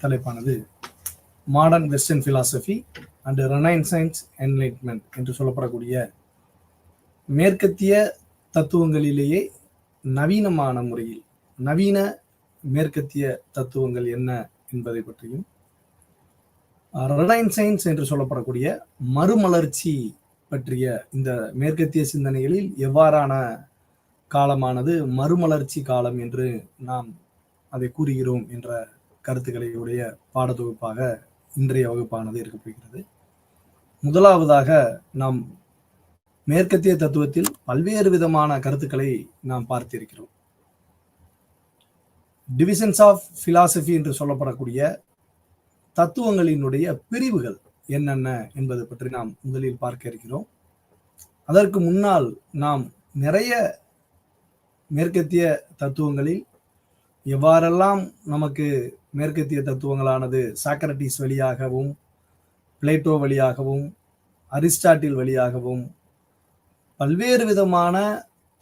தலைப்பானது modern western philosophy and renaissance enlightenment என்று சொல்லப்படக்கூடிய மேற்கத்திய தத்துவங்களிலேயே நவீனமான முறையில் நவீன மேற்கத்திய தத்துவங்கள் என்ன என்பதை பற்றியும், ரெனைசன்ஸ் என்று சொல்லப்படக்கூடிய மறுமலர்ச்சி பற்றிய இந்த மேற்கத்திய சிந்தனைகளில் எவ்வாறான காலமானது மறுமலர்ச்சி காலம் என்று நாம் அதை கூறுகிறோம் என்ற கருத்துக்களை உடைய பாடத்தொகுப்பாக இன்றைய வகுப்பானது இருக்கப்படுகிறது. முதலாவதாக நாம் மேற்கத்திய தத்துவத்தில் பல்வேறு விதமான கருத்துக்களை நாம் பார்த்திருக்கிறோம். டிவிஷன்ஸ் ஆஃப் பிலாசபி என்று சொல்லப்படக்கூடிய தத்துவங்களினுடைய பிரிவுகள் என்னென்ன என்பது பற்றி நாம் முதலில் பார்க்க இருக்கிறோம். அதற்கு முன்னால் நாம் நிறைய மேற்கத்திய தத்துவங்களில் எவ்வாறெல்லாம் நமக்கு மேற்கத்திய தத்துவங்களானது சாக்ரட்டிஸ் வழியாகவும், பிளேட்டோ வழியாகவும், அரிஸ்டாட்டில் வழியாகவும் பல்வேறு விதமான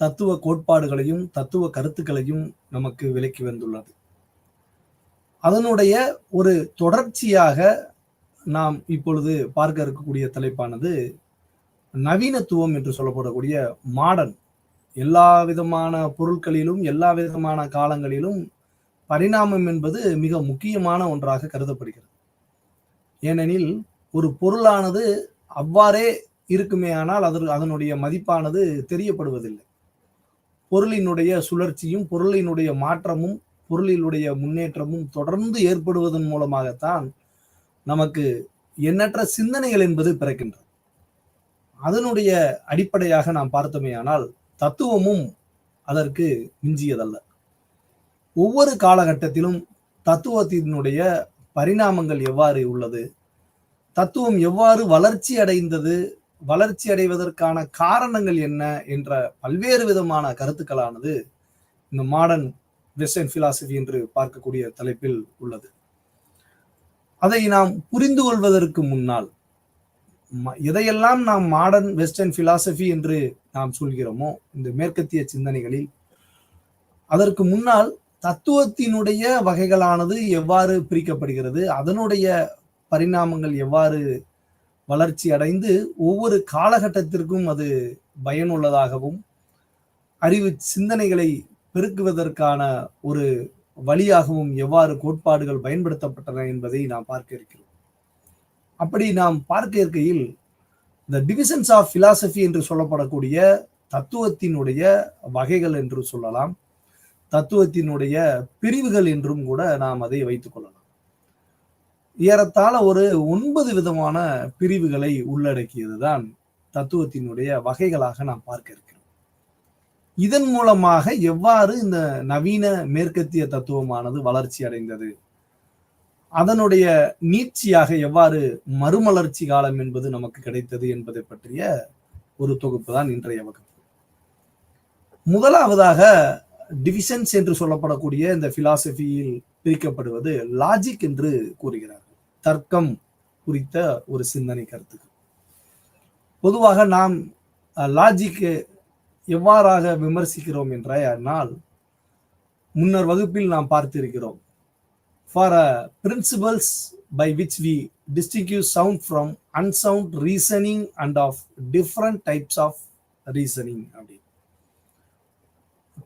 தத்துவ கோட்பாடுகளையும் தத்துவ கருத்துக்களையும் நமக்கு விளக்கி வந்துள்ளது. அதனுடைய ஒரு தொடர்ச்சியாக நாம் இப்பொழுது பார்க்க இருக்கக்கூடிய தலைப்பானது நவீனத்துவம் என்று சொல்லப்படக்கூடிய மாடர்ன். எல்லா விதமான பொருட்களிலும் எல்லா விதமான காலங்களிலும் பரிணாமம் என்பது மிக முக்கியமான ஒன்றாக கருதப்படுகிறது. ஏனெனில் ஒரு பொருளானது அவ்வாறே இருக்குமே ஆனால் அதனுடைய மதிப்பானது தெரியப்படுவதில்லை. பொருளினுடைய சுழற்சியும் பொருளினுடைய மாற்றமும் பொருளினுடைய முன்னேற்றமும் தொடர்ந்து ஏற்படுவதன் மூலமாகத்தான் நமக்கு எண்ணற்ற சிந்தனைகள் என்பது பிறக்கின்றது. அதனுடைய அடிப்படையாக நாம் பார்த்தோமே ஆனால் தத்துவமும் அதற்கு மிஞ்சியதல்ல. ஒவ்வொரு காலகட்டத்திலும் தத்துவத்தினுடைய பரிணாமங்கள் எவ்வாறு உள்ளது, தத்துவம் எவ்வாறு வளர்ச்சி அடைந்தது, வளர்ச்சி அடைவதற்கான காரணங்கள் என்ன என்ற பல்வேறு விதமான கருத்துக்களானது இந்த மாடர்ன் வெஸ்டர்ன் பிலாசபி என்று பார்க்கக்கூடிய தலைப்பில் உள்ளது. அதை நாம் புரிந்து கொள்வதற்கு முன்னால் எதையெல்லாம் நாம் மாடர்ன் வெஸ்டர்ன் பிலாசபி என்று நாம் சொல்கிறோமோ இந்த மேற்கத்திய சிந்தனைகளில், அதற்கு முன்னால் தத்துவத்தினுடைய வகைகளானது எவ்வாறு பிரிக்கப்படுகிறது, அதனுடைய பரிணாமங்கள் எவ்வாறு வளர்ச்சி அடைந்து ஒவ்வொரு காலகட்டத்திற்கும் அது பயனுள்ளதாகவும் அறிவு சிந்தனைகளை பெருக்குவதற்கான ஒரு வழியாகவும் எவ்வாறு கோட்பாடுகள் பயன்படுத்தப்பட்டன என்பதை நாம் பார்க்க இருக்கிறோம். அப்படி நாம் பார்க்க இருக்கையில் இந்த டிவிஷன்ஸ் ஆஃப் பிலாசபி என்று சொல்லப்படக்கூடிய தத்துவத்தினுடைய வகைகள் என்று சொல்லலாம், தத்துவத்தினுடைய பிரிவுகள் என்றும் கூட நாம் அதை வைத்துக் கொள்ளலாம். ஏறத்தாழ ஒரு 9 விதமான பிரிவுகளை உள்ளடக்கியதுதான் தத்துவத்தினுடைய வகைகளாக நாம் பார்க்க இருக்கிறோம். இதன் மூலமாக எவ்வாறு இந்த நவீன மேற்கத்திய தத்துவமானது வளர்ச்சி அடைந்தது, அதனுடைய நீட்சியாக எவ்வாறு மறுமலர்ச்சி காலம் என்பது நமக்கு கிடைத்தது என்பதை பற்றிய ஒரு தொகுப்பு தான் இன்றைய வகுப்பு. முதலாவதாக டிவிஷன்ஸ் என்று சொல்லப்படக்கூடிய இந்த பிலாசபியில் பிரிக்கப்படுவது லாஜிக் என்று கூறுகிறார்கள். தர்க்கம் குறித்த ஒரு சிந்தனை கருத்துக்கள். பொதுவாக நாம் லாஜிக் எவ்வாறாக விமர்சிக்கிறோம் என்றால், முன்னர் வகுப்பில் நாம் பார்த்திருக்கிறோம். For principles by which we distinguish sound from unsound reasoning and of different types of reasoning. அப்படி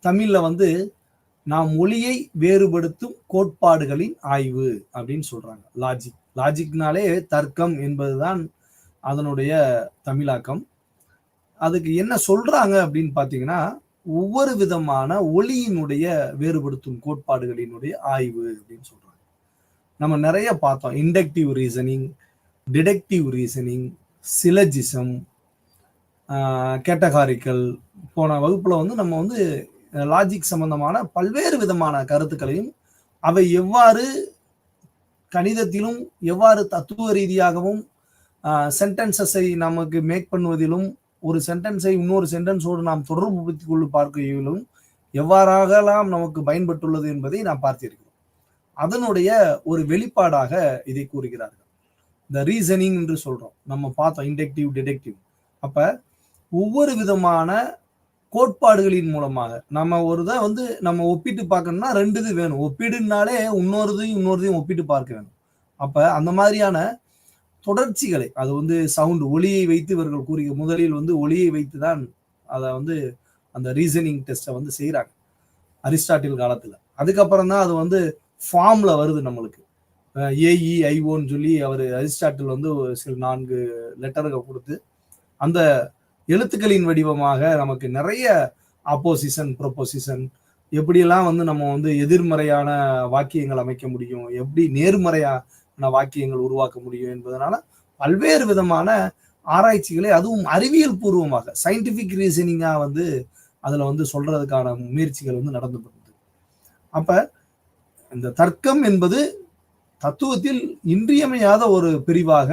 தமிழ்ல நாம் ஒளியை வேறுபடுத்தும் கோட்பாடுகளின் ஆய்வு அப்படின்னு சொல்றாங்க. லாஜிக்னாலே தர்க்கம் என்பதுதான் அதனுடைய தமிழாக்கம். அதுக்கு என்ன சொல்றாங்க அப்படின்னு பாத்தீங்கன்னா, ஒவ்வொரு விதமான ஒளியினுடைய வேறுபடுத்தும் கோட்பாடுகளினுடைய ஆய்வு அப்படின்னு சொல்றாங்க. நம்ம நிறைய பார்த்தோம். Inductive reasoning, deductive reasoning, syllogism, categorical. போன வகுப்புல நம்ம லாஜிக் சம்பந்தமான பல்வேறு விதமான கருத்துக்களையும் அவை எவ்வாறு கணிதத்திலும் எவ்வாறு தத்துவ ரீதியாகவும் சென்டென்சஸை நமக்கு மேக் பண்ணுவதிலும், ஒரு சென்டென்ஸை இன்னொரு சென்டென்ஸோடு நாம் தொடர்பு கொண்டு பார்க்கையிலும் எவ்வாறாகலாம் நமக்கு பயன்பட்டுள்ளது என்பதை நாம் பார்த்திருக்கிறோம். அதனுடைய ஒரு வெளிப்பாடாக இதை கூறுகிறார்கள். இந்த ரீசனிங் என்று சொல்றோம். நம்ம பார்த்தோம் இண்டக்டிவ், டிடக்டிவ். அப்ப ஒவ்வொரு விதமான கோட்பாடுகளின் மூலமாக நம்ம ஒரு இதை வந்து நம்ம ஒப்பிட்டு பார்க்கணும்னா 2 இது வேணும். ஒப்பீடுனாலே இன்னொருதையும் ஒப்பிட்டு பார்க்க வேணும். அப்ப அந்த மாதிரியான தொடர்ச்சிகளை, அது வந்து சவுண்ட் ஒலியை வைத்து இவர்கள் கூறிய முதலில் வந்து ஒலியை வைத்து தான் அதை வந்து அந்த ரீசனிங் டெஸ்ட்டை வந்து செய்கிறாங்க அரிஸ்டாட்டில் காலத்துல. அதுக்கப்புறம் தான் அது வந்து ஃபார்ம்ல வருது நம்மளுக்கு. AEIOன்னு சொல்லி அவர் அரிஸ்டாட்டில் வந்து சில 4 லெட்டர்கள் கொடுத்து அந்த எழுத்துக்களின் வடிவமாக நமக்கு நிறைய ஆப்போசிஷன், ப்ரொபோசிஷன், எப்படியெல்லாம் வந்து நம்ம வந்து எதிர்மறையான வாக்கியங்கள் அமைக்க முடியும், எப்படி நேர்மறையான வாக்கியங்கள் உருவாக்க முடியும் என்பதனால பல்வேறு விதமான ஆராய்ச்சிகளை, அதுவும் அறிவியல் பூர்வமாக சயின்டிபிக் ரீசனிங்கா வந்து அதுல வந்து சொல்றதுக்கான முயற்சிகள் வந்து நடந்து வருது. அப்ப இந்த தர்க்கம் என்பது தத்துவத்தில் இன்றியமையாத ஒரு பிரிவாக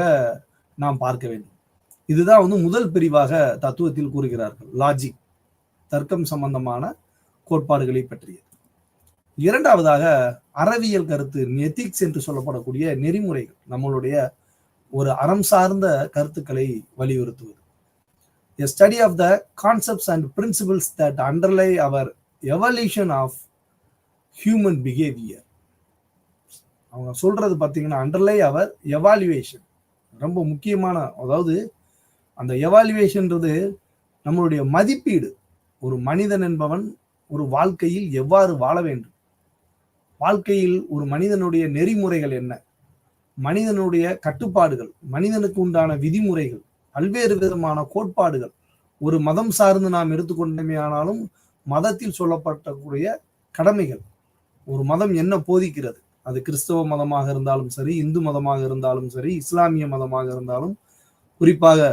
நாம் பார்க்க வேண்டும். இதுதான் வந்து முதல் பிரிவாக தத்துவத்தில் கூறுகிறார்கள், லாஜிக், தர்க்கம் சம்பந்தமான கோட்பாடுகளை பற்றியது. இரண்டாவதாக அறவியல் கருத்து, எத்திக்ஸ் என்று சொல்லப்படக்கூடிய நெறிமுறைகள், நம்மளுடைய ஒரு அறம் சார்ந்த கருத்துக்களை வலியுறுத்துவது. A study of the concepts and principles that underlie our evolution of human behavior. அவங்க சொல்றது பார்த்தீங்கன்னா அண்டர்லை அவர் எவாலுவேஷன், ரொம்ப முக்கியமான. அதாவது அந்த எவாலுவேஷன்றது நம்மளுடைய மதிப்பீடு. ஒரு மனிதன் என்பவன் ஒரு வாழ்க்கையில் எவ்வாறு வாழ வேண்டும், வாழ்க்கையில் ஒரு மனிதனுடைய நெறிமுறைகள் என்ன, மனிதனுடைய கட்டுப்பாடுகள், மனிதனுக்கு உண்டான விதிமுறைகள், பல்வேறு விதமான கோட்பாடுகள். ஒரு மதம் சார்ந்து நாம் எடுத்துக்கொண்டமே ஆனாலும் மதத்தில் சொல்லப்படக்கூடிய கடமைகள், ஒரு மதம் என்ன போதிக்கிறது, அது கிறிஸ்தவ மதமாக இருந்தாலும் சரி, இந்து மதமாக இருந்தாலும் சரி, இஸ்லாமிய மதமாக இருந்தாலும், குறிப்பாக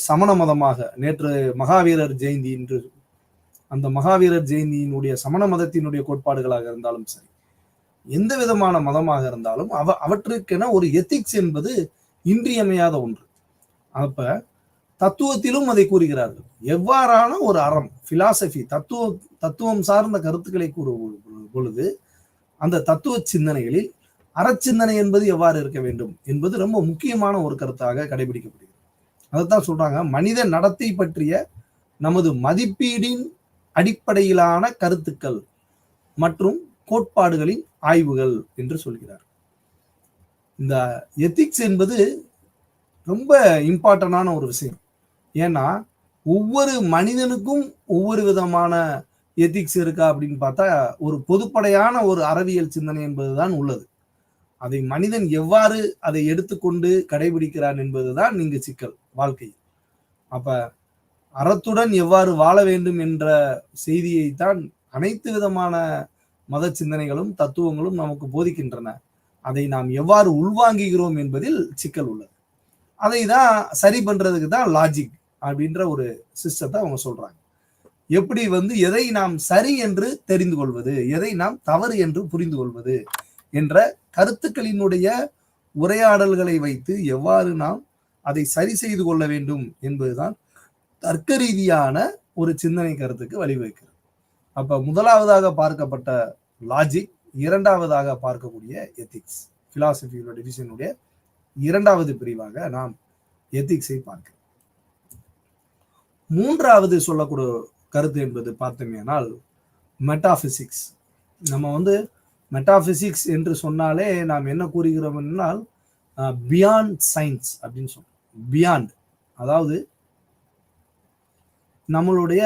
சமண மதமாக, நேற்று மகாவீரர் ஜெயந்தி என்று அந்த மகாவீரர் ஜெயந்தியினுடைய சமண மதத்தினுடைய கோட்பாடுகளாக இருந்தாலும் சரி, எந்த விதமான மதமாக இருந்தாலும் அவற்றுக்கென ஒரு எத்திக்ஸ் என்பது இன்றியமையாத ஒன்று. அப்ப தத்துவத்திலும் அதை கூறுகிறார்கள். எவ்வாறான ஒரு அறம், பிலாசபி, தத்துவம் சார்ந்த கருத்துக்களை கூறும் பொழுது அந்த தத்துவ சிந்தனைகளில் அறச்சிந்தனை என்பது எவ்வாறு இருக்க வேண்டும் என்பது ரொம்ப முக்கியமான ஒரு கருத்தாக கடைபிடிக்கப்படுகிறது. அதைத்தான் சொல்றாங்க, மனித நடத்தை பற்றிய நமது மதிப்பீடின் அடிப்படையிலான கருத்துக்கள் மற்றும் கோட்பாடுகளின் ஆய்வுகள் என்று சொல்கிறார். இந்த எத்திக்ஸ் என்பது ரொம்ப இம்பார்ட்டன்டான ஒரு விஷயம். ஏன்னா ஒவ்வொரு மனிதனுக்கும் ஒவ்வொரு விதமான எத்திக்ஸ் இருக்கா அப்படின்னு பார்த்தா ஒரு பொதுப்படையான ஒரு அறவியல் சிந்தனை என்பதுதான் உள்ளது. அதை மனிதன் எவ்வாறு அதை எடுத்துக்கொண்டு கடைபிடிக்கிறான் என்பதுதான் இங்கு சிக்கல் வாழ்க்கையில். அப்ப அறத்துடன் எவ்வாறு வாழ வேண்டும் என்ற செய்தியைத்தான் அனைத்து விதமான மத சிந்தனைகளும் தத்துவங்களும் நமக்கு போதிக்கின்றன. அதை நாம் எவ்வாறு உள்வாங்குகிறோம் என்பதில் சிக்கல் உள்ளது. அதை தான் சரி பண்றதுக்கு தான் லாஜிக் அப்படின்ற ஒரு சிஸ்டத்தை அவங்க சொல்றாங்க. எப்படி வந்து எதை நாம் சரி என்று தெரிந்து கொள்வது, எதை நாம் தவறு என்று புரிந்து கொள்வது என்ற கருத்துக்களினுடைய உரையாடல்களை வைத்து எவ்வாறு நாம் அதை சரி செய்து கொள்ள வேண்டும் என்பதுதான் தர்க்க ரீதியான ஒரு சிந்தனை கருத்துக்கு வழிவகுக்கிறது. அப்ப முதலாவதாக பார்க்கப்பட்ட லாஜிக், இரண்டாவதாக பார்க்கக்கூடிய எத்திக்ஸ், பிலாசபியோட டிவிஷனுடைய இரண்டாவது பிரிவாக நாம் எத்திக்ஸை பார்க்கிறோம். மூன்றாவது சொல்லக்கூடிய கருத்து என்பது பார்த்தோமேனால் மெட்டாபிசிக்ஸ். நம்ம வந்து மெட்டாபிசிக்ஸ் என்று சொன்னாலே நாம் என்ன கூறுகிறோம் என்றால் பியாண்ட் சயின்ஸ் அப்படின்னு சொல்றோம். பியாண்ட், அதாவது நம்மளுடைய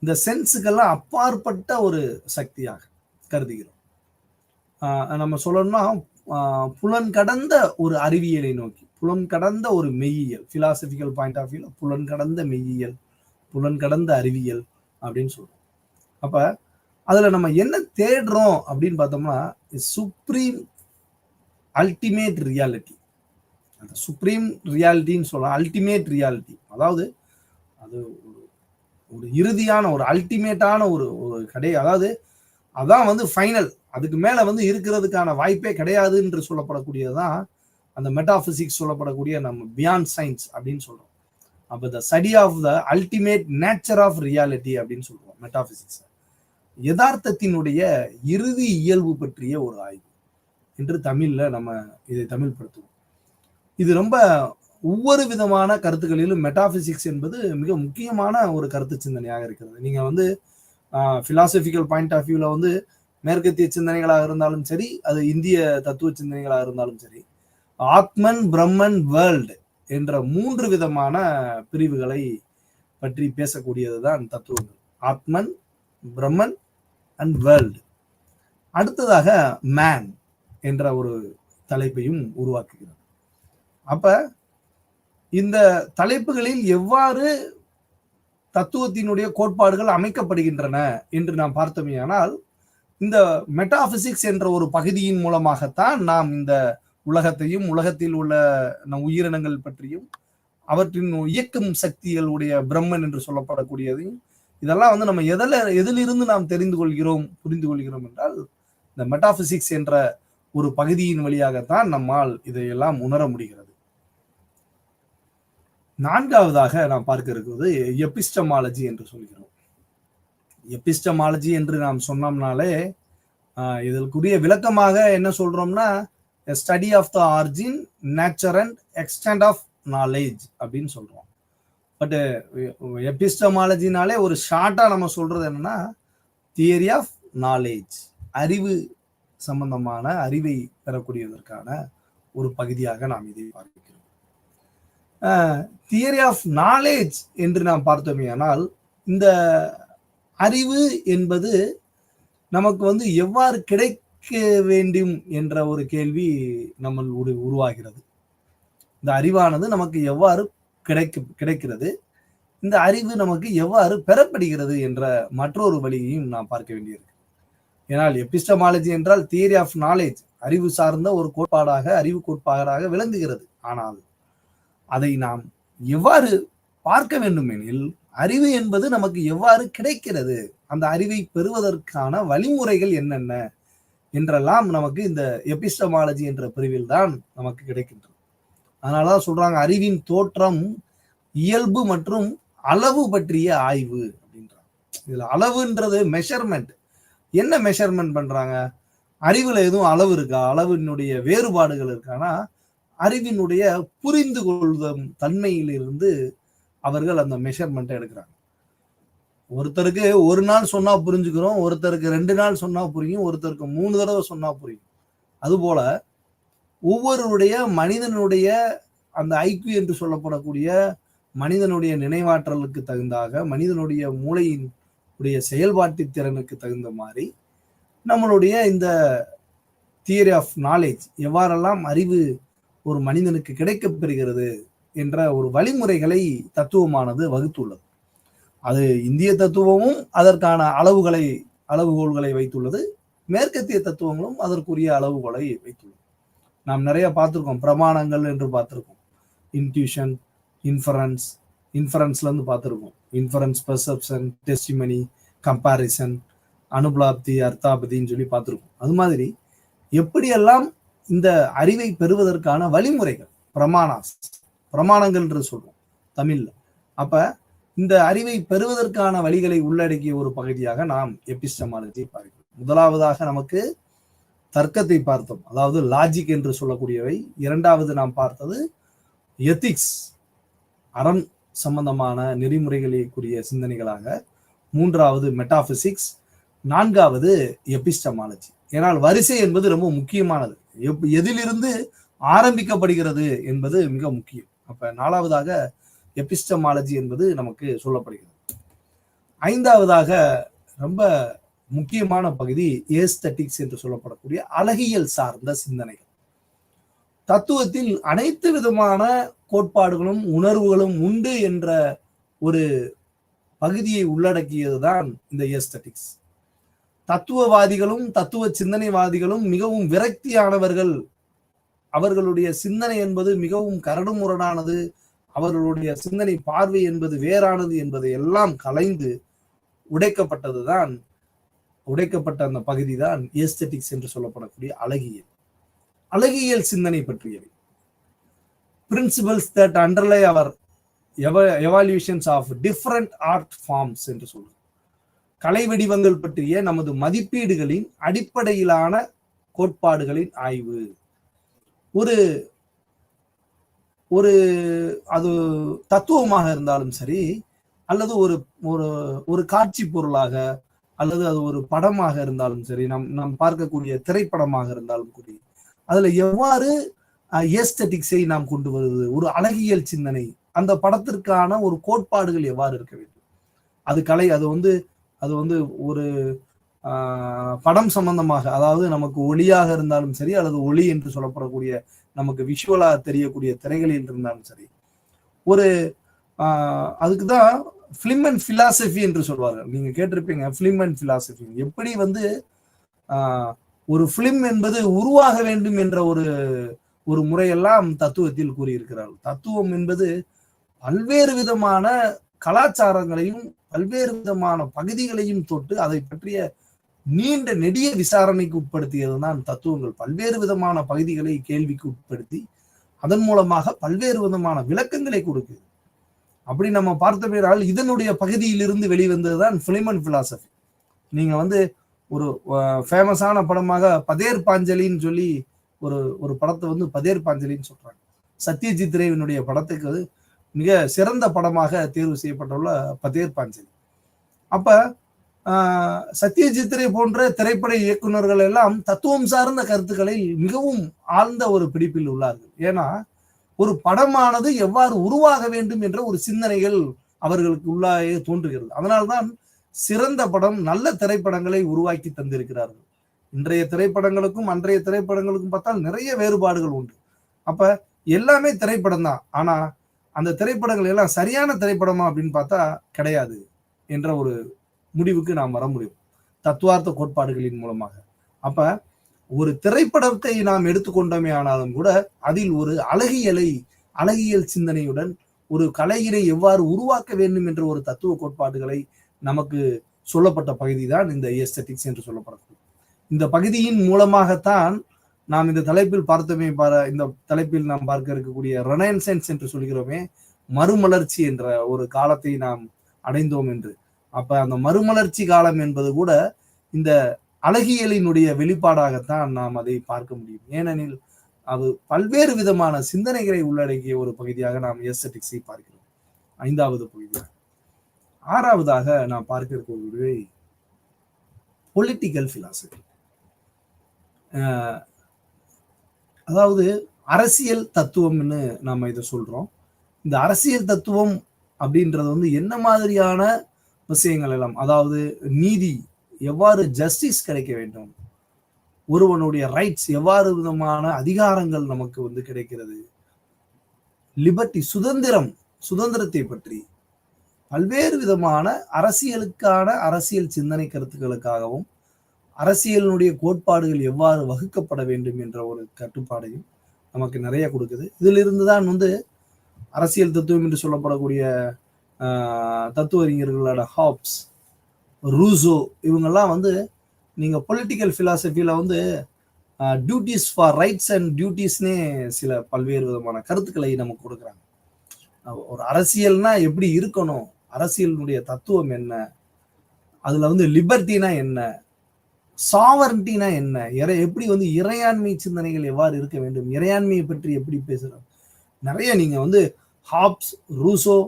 இந்த சென்ஸுக்கெல்லாம் அப்பாற்பட்ட ஒரு சக்தியாக கருதுகிறோம். நம்ம சொல்லணும்னா புலன் கடந்த ஒரு அறிவியலை நோக்கி, புலன் கடந்த ஒரு மெய்யியல், பிலாசபிக்கல் பாயிண்ட் ஆஃப் வியூல புலன் கடந்த மெய்யியல், புலன் கடந்த அறிவியல் அப்படின்னு சொல்றோம். அப்ப அதுல நம்ம என்ன தேடுறோம் அப்படின்னு பார்த்தோம்னா சுப்ரீம் அல்டிமேட் ரியாலிட்டி. அந்த சுப்ரீம் ரியாலிட்டின்னு சொல்லலாம், அல்டிமேட் ரியாலிட்டி. அதாவது அது ஒரு இறுதியான ஒரு அல்டிமேட்டான ஒரு அதாவது அதான் வந்து ஃபைனல், அதுக்கு மேல வந்து இருக்கிறதுக்கான வாய்ப்பே கிடையாது என்று சொல்லப்படக்கூடியதுதான் அந்த மெட்டாபிசிக்ஸ் சொல்லப்படக்கூடிய நம்ம பியாண்ட் சயின்ஸ் அப்படின்னு சொல்றோம். அப்ப the study of the ultimate nature of reality அப்படின்னு சொல்றோம் மெட்டாபிசிக்ஸ். யதார்த்தத்தினுடைய இறுதி இயல்பு பற்றிய ஒரு ஆய்வு என்று தமிழ்ல நம்ம இதை தமிழ்படுத்துவோம். இது ரொம்ப ஒவ்வொரு விதமான கருத்துக்களிலும் மெட்டாபிசிக்ஸ் என்பது மிக முக்கியமான ஒரு கருத்து சிந்தனையாக இருக்கிறது. நீங்க வந்து பிலாசபிக்கல் பாயிண்ட் ஆஃப் வியூல வந்து மேற்கத்திய சிந்தனைகளாக இருந்தாலும் சரி, அது இந்திய தத்துவ சிந்தனைகளாக இருந்தாலும் சரி, ஆத்மன், பிரம்மன், வேர்ல்டு என்ற 3 விதமான பிரிவுகளை பற்றி பேசக்கூடியதுதான் தத்துவங்கள். ஆத்மன், பிரம்மன் அண்ட் வேர்ல்டு. அடுத்ததாக மேன் என்ற ஒரு தலைப்பையும் உருவாக்குகிறது. அப்ப இந்த தலைப்புகளில் எவ்வாறு தத்துவத்தினுடைய கோட்பாடுகள் அமைக்கப்படுகின்றன என்று நாம் பார்த்தோமேயானால், இந்த மெட்டாபிசிக்ஸ் என்ற ஒரு பகுதியின் மூலமாகத்தான் நாம் இந்த உலகத்தையும், உலகத்தில் உள்ள உயிரினங்கள் பற்றியும், அவற்றின் இயக்கும் சக்திகளுடைய பிரம்மன் என்று சொல்லப்படக்கூடியதையும், இதெல்லாம் வந்து நம்ம எதிலிருந்து நாம் தெரிந்து கொள்கிறோம், புரிந்து கொள்கிறோம் என்றால், இந்த மெட்டாபிசிக்ஸ் என்ற ஒரு பகுதியின் வழியாகத்தான் நம்மால் இதையெல்லாம் உணர முடிகிறது. 4வதாக நாம் பார்க்க இருக்கிறது எபிஸ்டமாலஜி என்று சொல்கிறோம். எபிஸ்டமாலஜி என்று நாம் சொன்னோம்னாலே இதற்குரிய விளக்கமாக என்ன சொல்றோம்னா, study of the origin, nature and extent of knowledge அப்படின்னு சொல்றோம். பட் எபிஸ்டமாலஜினாலே ஒரு ஷார்ட்டா நம்ம சொல்றது என்னன்னா, தியரி ஆஃப் நாலேஜ், அறிவு சம்பந்தமான அறிவை பெறக்கூடியதற்கான ஒரு பகுதியாக நாம் இதை பார்க்கிறோம். தியரி ஆஃப் நாலேஜ் என்று நாம் பார்த்தோமேயானால், இந்த அறிவு என்பது நமக்கு வந்து எவ்வாறு கிடைக்க வேண்டும் என்ற ஒரு கேள்வி நம்ம உருவாகிறது. இந்த அறிவானது நமக்கு எவ்வாறு கிடைக்கிறது, இந்த அறிவு நமக்கு எவ்வாறு பெறப்படுகிறது என்ற மற்றொரு வழியையும் நாம் பார்க்க வேண்டியிருக்கு. ஏனால் எபிஸ்டமாலஜி என்றால் தியரி ஆஃப் நாலேஜ், அறிவு சார்ந்த ஒரு கோட்பாடாக, அறிவு கோட்பாடாக விளங்குகிறது. ஆனால் அதை நாம் எவ்வாறு பார்க்க வேண்டும் எனில், அறிவு என்பது நமக்கு எவ்வாறு கிடைக்கிறது, அந்த அறிவை பெறுவதற்கான வழிமுறைகள் என்னென்ன என்றெல்லாம் நமக்கு இந்த எபிஸ்டமாலஜி என்ற பிரிவில் தான் நமக்கு கிடைக்கின்றது. அதனாலதான் சொல்றாங்க, அறிவின் தோற்றம், இயல்பு மற்றும் அளவு பற்றிய ஆய்வு அப்படின்றாங்க. இதுல அளவுன்றது மெஷர்மெண்ட். என்ன மெஷர்மெண்ட் பண்றாங்க? அறிவுல எதுவும் அளவு இருக்கா, அளவினுடைய வேறுபாடுகள் இருக்கானா, அறிவினுடைய புரிந்து கொள்ளும் தன்மையிலிருந்து அவர்கள் அந்த மெஷர்மெண்ட்டை எடுக்கிறாங்க. ஒருத்தருக்கு ஒரு நாள் சொன்னா புரிஞ்சுக்கிறோம், ஒருத்தருக்கு 2 நாள் சொன்னா புரியும், ஒருத்தருக்கு 3 தடவை சொன்னா புரியும். அதுபோல ஒவ்வொருடைய மனிதனுடைய அந்த ஐக்யூ என்று சொல்லப்படக்கூடிய மனிதனுடைய நினைவாற்றலுக்கு தகுந்தாக, மனிதனுடைய மூளையின் உடைய செயல்பாட்டு திறனுக்கு தகுந்த மாதிரி நம்மளுடைய இந்த தியரி ஆஃப் நாலேஜ், எவ்வாறெல்லாம் அறிவு ஒரு மனிதனுக்கு கிடைக்கப்பெறுகிறது என்ற ஒரு வழிமுறைகளை தத்துவமானது வகுத்துள்ளது. அது இந்திய தத்துவமும் அதற்கான அளவுகோல்களை வைத்துள்ளது, மேற்கத்திய தத்துவங்களும் அதற்குரிய அளவுகோலை வைத்துள்ளது. நாம் நிறைய பார்த்திருக்கோம், பிரமாணங்கள் என்று பார்த்திருக்கோம், இன்ட்யூஷன், இன்ஃபரன்ஸ்ல இருந்து பார்த்திருக்கோம், இன்ஃபரன்ஸ், பெர்செப்ஷன், டெஸ்டிமனி, கம்பாரிசன், அனுபலாப்தி, அர்த்தாபதின்னு சொல்லி பார்த்திருக்கோம். அது மாதிரி எப்படியெல்லாம் இந்த அறிவை பெறுவதற்கான வழிமுறைகள், பிரமாணங்கள் என்று சொல்றோம் தமிழ்ல. அப்ப இந்த அறிவை பெறுவதற்கான வழிகளை உள்ளடக்கிய ஒரு பகுதியாக நாம் எபிஸ்டமாலஜி பார்க்கிறோம். முதலாவதாக நமக்கு தர்க்கத்தை பார்த்தோம், அதாவது லாஜிக் என்று சொல்லக்கூடியவை. இரண்டாவது நாம் பார்த்தது எத்திக்ஸ், அறம் சம்பந்தமான நெறிமுறைகளுக்குரிய சிந்தனைகளாக. மூன்றாவது மெட்டாபிசிக்ஸ். நான்காவது எபிஸ்டமாலஜி. ஏனால் வரிசை என்பது ரொம்ப முக்கியமானது, எதிலிருந்து ஆரம்பிக்கப்படுகிறது என்பது மிக முக்கியம். அப்ப 4வதாக எபிஸ்டமாலஜி என்பது நமக்கு சொல்லப்படுகிறது. 5வதாக ரொம்ப முக்கியமான பகுதி ஏஸ்தட்டிக்ஸ் என்று சொல்லப்படக்கூடிய அழகியல் சார்ந்த சிந்தனைகள். தத்துவத்தில் அனைத்து விதமான கோட்பாடுகளும் உணர்வுகளும் உண்டு என்ற ஒரு பகுதியை உள்ளடக்கியதுதான் இந்த ஏஸ்தட்டிக்ஸ். தத்துவவாதிகளும் தத்துவ சிந்தனைவாதிகளும் மிகவும் விரக்தியானவர்கள். அவர்களுடைய சிந்தனை என்பது மிகவும் கரடுமுரடானது, அவர்களுடைய சிந்தனை பார்வை என்பது வேறானது என்பதை எல்லாம் கலைந்து உடைக்கப்பட்ட அந்த பகுதி தான் ஏஸ்தட்டிக்ஸ் என்று சொல்லப்படக்கூடிய அழகியல் சிந்தனை பற்றியவை. Principles that underlie our evaluations of different art forms என்று சொல்றோம். கலை வடிவங்கள் பற்றிய நமது மதிப்பீடுகளின் அடிப்படையிலான கோட்பாடுகளின் ஆய்வு. ஒரு ஒரு அது தத்துவமாக இருந்தாலும் சரி, அல்லது ஒரு ஒரு ஒரு காட்சி பொருளாக, அல்லது அது ஒரு படமாக இருந்தாலும் சரி, நாம் பார்க்கக்கூடிய திரைப்படமாக இருந்தாலும் கூடி, அதுல எவ்வாறு ஏஸ்தட்டிக்ஸை நாம் கொண்டு வருவது, ஒரு அழகியல் சிந்தனை, அந்த படத்திற்கான ஒரு கோட்பாடுகள் எவ்வாறு இருக்க வேண்டும், அது கலை, அது வந்து ஒரு படம் சம்பந்தமாக, அதாவது நமக்கு ஒளியாக இருந்தாலும் சரி, அல்லது ஒளி என்று சொல்லப்படக்கூடிய நமக்கு விஷுவலா தெரியக்கூடிய திரைகளில் இருந்தாலும் சரி, ஒரு அதுக்குதான் பிலிம் அண்ட் பிலாசபி என்று சொல்வார்கள். நீங்க கேட்டிருப்பீங்க பிலிம் அண்ட் பிலாசபி. எப்படி வந்து ஒரு பிலிம் என்பது உருவாக வேண்டும் என்ற ஒரு முறையெல்லாம் தத்துவத்தில் கூறியிருக்கிறார்கள். தத்துவம் என்பது பல்வேறு விதமான கலாச்சாரங்களையும் பல்வேறு விதமான பகுதிகளையும் தொட்டு அதை பற்றிய நீண்ட நெடிய விசாரணைக்கு உட்படுத்தியதுதான் தத்துவங்கள். பல்வேறு விதமான பகுதிகளை கேள்விக்கு உட்படுத்தி அதன் மூலமாக பல்வேறு விதமான விளக்கங்களை கொடுக்குது. அப்படி நம்ம பார்த்தோம்னால் இதனுடைய பகுதியிலிருந்து வெளிவந்ததுதான் பிலிம் அண்ட் பிலாசபி. நீங்க வந்து ஒரு ஃபேமஸான படமாக பதேர் பாஞ்சலின்னு சொல்லி ஒரு படத்தை வந்து பதேர் பாஞ்சலின்னு சொல்றாங்க. சத்யஜித் ரேவினுடைய படத்துக்கு மிக சிறந்த படமாக தேர்வு செய்யப்பட்டுள்ள பதேர் பாஞ்சலி. அப்ப சத்யஜித் ரே போன்ற திரைப்பட இயக்குநர்கள் எல்லாம் தத்துவம் சார்ந்த கருத்துக்களை மிகவும் ஆழ்ந்த ஒரு பிடிப்பில் உள்ளார்கள். ஏன்னா ஒரு படமானது எவ்வாறு உருவாக வேண்டும் என்ற ஒரு சிந்தனைகள் அவர்களுக்கு உள்ளாயே தோன்றுகிறது. அதனால்தான் சிறந்த படம், நல்ல திரைப்படங்களை உருவாக்கி தந்திருக்கிறார்கள். இன்றைய திரைப்படங்களுக்கும் அன்றைய திரைப்படங்களுக்கும் பார்த்தால் நிறைய வேறுபாடுகள் உண்டு. அப்ப எல்லாமே திரைப்படம் தான். ஆனா அந்த திரைப்படங்கள் எல்லாம் சரியான திரைப்படமா அப்படின்னு பார்த்தா கிடையாது என்ற ஒரு முடிவுக்கு நாம் வர முடியும் தத்துவார்த்த கோட்பாடுகளின் மூலமாக. அப்ப ஒரு திரைப்படத்தை நாம் எடுத்துக்கொண்டோமே ஆனாலும் கூட அதில் ஒரு அழகியல் சிந்தனையுடன் ஒரு கலையினை எவ்வாறு உருவாக்க வேண்டும் என்ற ஒரு தத்துவ கோட்பாடுகளை நமக்கு சொல்லப்பட்ட பகுதி தான் இந்த ஏஸ்தட்டிக்ஸ் என்று சொல்லப்படக்கூடிய இந்த பகுதியின் மூலமாகத்தான் நாம் இந்த தலைப்பில் பார்த்தோமே இந்த தலைப்பில் நாம் பார்க்க இருக்கக்கூடிய ரெனசன்ஸ் என்று சொல்கிறோமே, மறுமலர்ச்சி என்ற ஒரு காலத்தை நாம் அடைந்தோம் என்று. அப்ப அந்த மறுமலர்ச்சி காலம் என்பது கூட இந்த அழகியலினுடைய வெளிப்பாடாகத்தான் நாம் அதை பார்க்க முடியும். ஏனெனில் அது பல்வேறு விதமான சிந்தனைகளை உள்ளடக்கிய ஒரு பகுதியாக நாம் ஏஸ்தட்டிக்ஸை பார்க்கிறோம். 5வது பகுதியாக. 6வதாக நாம் பார்க்க இருக்கக்கூடிய பொலிட்டிக்கல் பிலாசபி, அதாவது அரசியல் தத்துவம்னு நாம இதை சொல்றோம். இந்த அரசியல் தத்துவம் அப்படின்றது வந்து என்ன மாதிரியான விஷயங்கள் எல்லாம், அதாவது நீதி எவ்வாறு ஜஸ்டிஸ் கிடைக்க வேண்டும், ஒருவனுடைய ரைட்ஸ் எவ்வாறு விதமான அதிகாரங்கள் நமக்கு வந்து கிடைக்கிறது, லிபர்ட்டி சுதந்திரத்தை பற்றி பல்வேறு விதமான அரசியல் சிந்தனை கருத்துக்களுக்காகவும் அரசியலினுடைய கோட்பாடுகள் எவ்வாறு வகுக்கப்பட வேண்டும் என்ற ஒரு கட்டுப்பாடையும் நமக்கு நிறைய கொடுக்குது. இதில் இருந்துதான் வந்து அரசியல் தத்துவம் என்று சொல்லப்படக்கூடிய தத்துவ அறிஞர்களோட ஹாப்ஸ், ரூசோ, இவங்கெல்லாம் வந்து நீங்க பொலிட்டிக்கல் பிலாசபியில வந்து டியூட்டிஸ் ஃபார் ரைட்ஸ் அண்ட் டியூட்டிஸ்னே சில பல்வேறு விதமான கருத்துக்களை நமக்கு கொடுக்குறாங்க. ஒரு அரசியல்னா எப்படி இருக்கணும், அரசியலினுடைய தத்துவம் என்ன, அதுல வந்து லிபர்ட்டினா என்ன, சாவரன்டினா என்ன, எப்படி வந்து இறையாண்மை சிந்தனைகள் எவ்வாறு இருக்க வேண்டும், இறையாண்மையை பற்றி எப்படி பேசுறோம், நிறைய நீங்க வந்து ஹாப்ஸ், ரூசோ,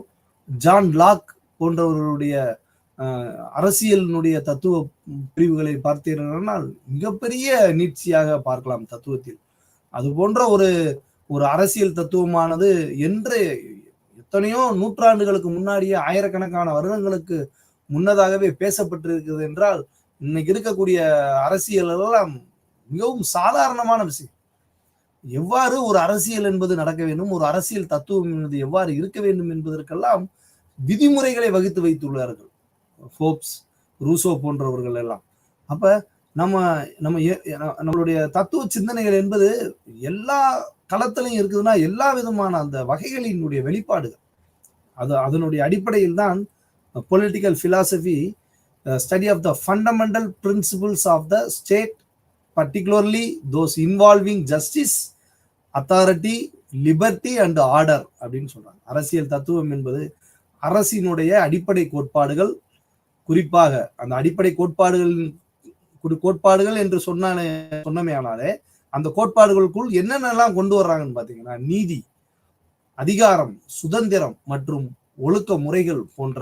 ஜான் லாக் போன்றவர்களுடைய அரசியலினுடைய தத்துவ பிரிவுகளை பார்த்தீர்கள் மிகப்பெரிய நீட்சியாக பார்க்கலாம் தத்துவத்தில். அது போன்ற ஒரு அரசியல் தத்துவமானது என்று எத்தனையோ நூற்றாண்டுகளுக்கு முன்னாடியே, ஆயிரக்கணக்கான வருடங்களுக்கு முன்னதாகவே பேசப்பட்டிருக்கிறது என்றால் இன்னைக்கு இருக்கக்கூடிய அரசியல் எல்லாம் மிகவும் சாதாரணமான விஷயம். எவ்வாறு ஒரு அரசியல் என்பது நடக்க வேண்டும், ஒரு அரசியல் தத்துவம் என்பது எவ்வாறு இருக்க வேண்டும் என்பதற்கெல்லாம் விதிமுறைகளை வகுத்து வைத்துள்ளார்கள் ஃபோப்ஸ், ரூசோ போன்றவர்கள் எல்லாம். அப்ப நம்மளுடைய தத்துவ சிந்தனைகள் என்பது எல்லா களத்திலையும் இருக்குதுன்னா எல்லா விதமான அந்த வகைகளினுடைய வெளிப்பாடுகள். அதனுடைய அடிப்படையில் தான் political philosophy study of the fundamental principles of the state, particularly those involving justice, authority, liberty and order அப்படின்னு சொல்றாங்க. அரசியல் தத்துவம் என்பது அரசினுடைய அடிப்படை கோட்பாடுகள், குறிப்பாக அந்த அடிப்படை கோட்பாடுகள் என்று சொன்னமே ஆனாலே அந்த கோட்பாடுகளுக்குள் என்னென்னலாம் கொண்டு வர்றாங்கன்னு பாத்தீங்கன்னா நீதி, அதிகாரம், சுதந்திரம் மற்றும் ஒழுக்க முறைகள் போன்ற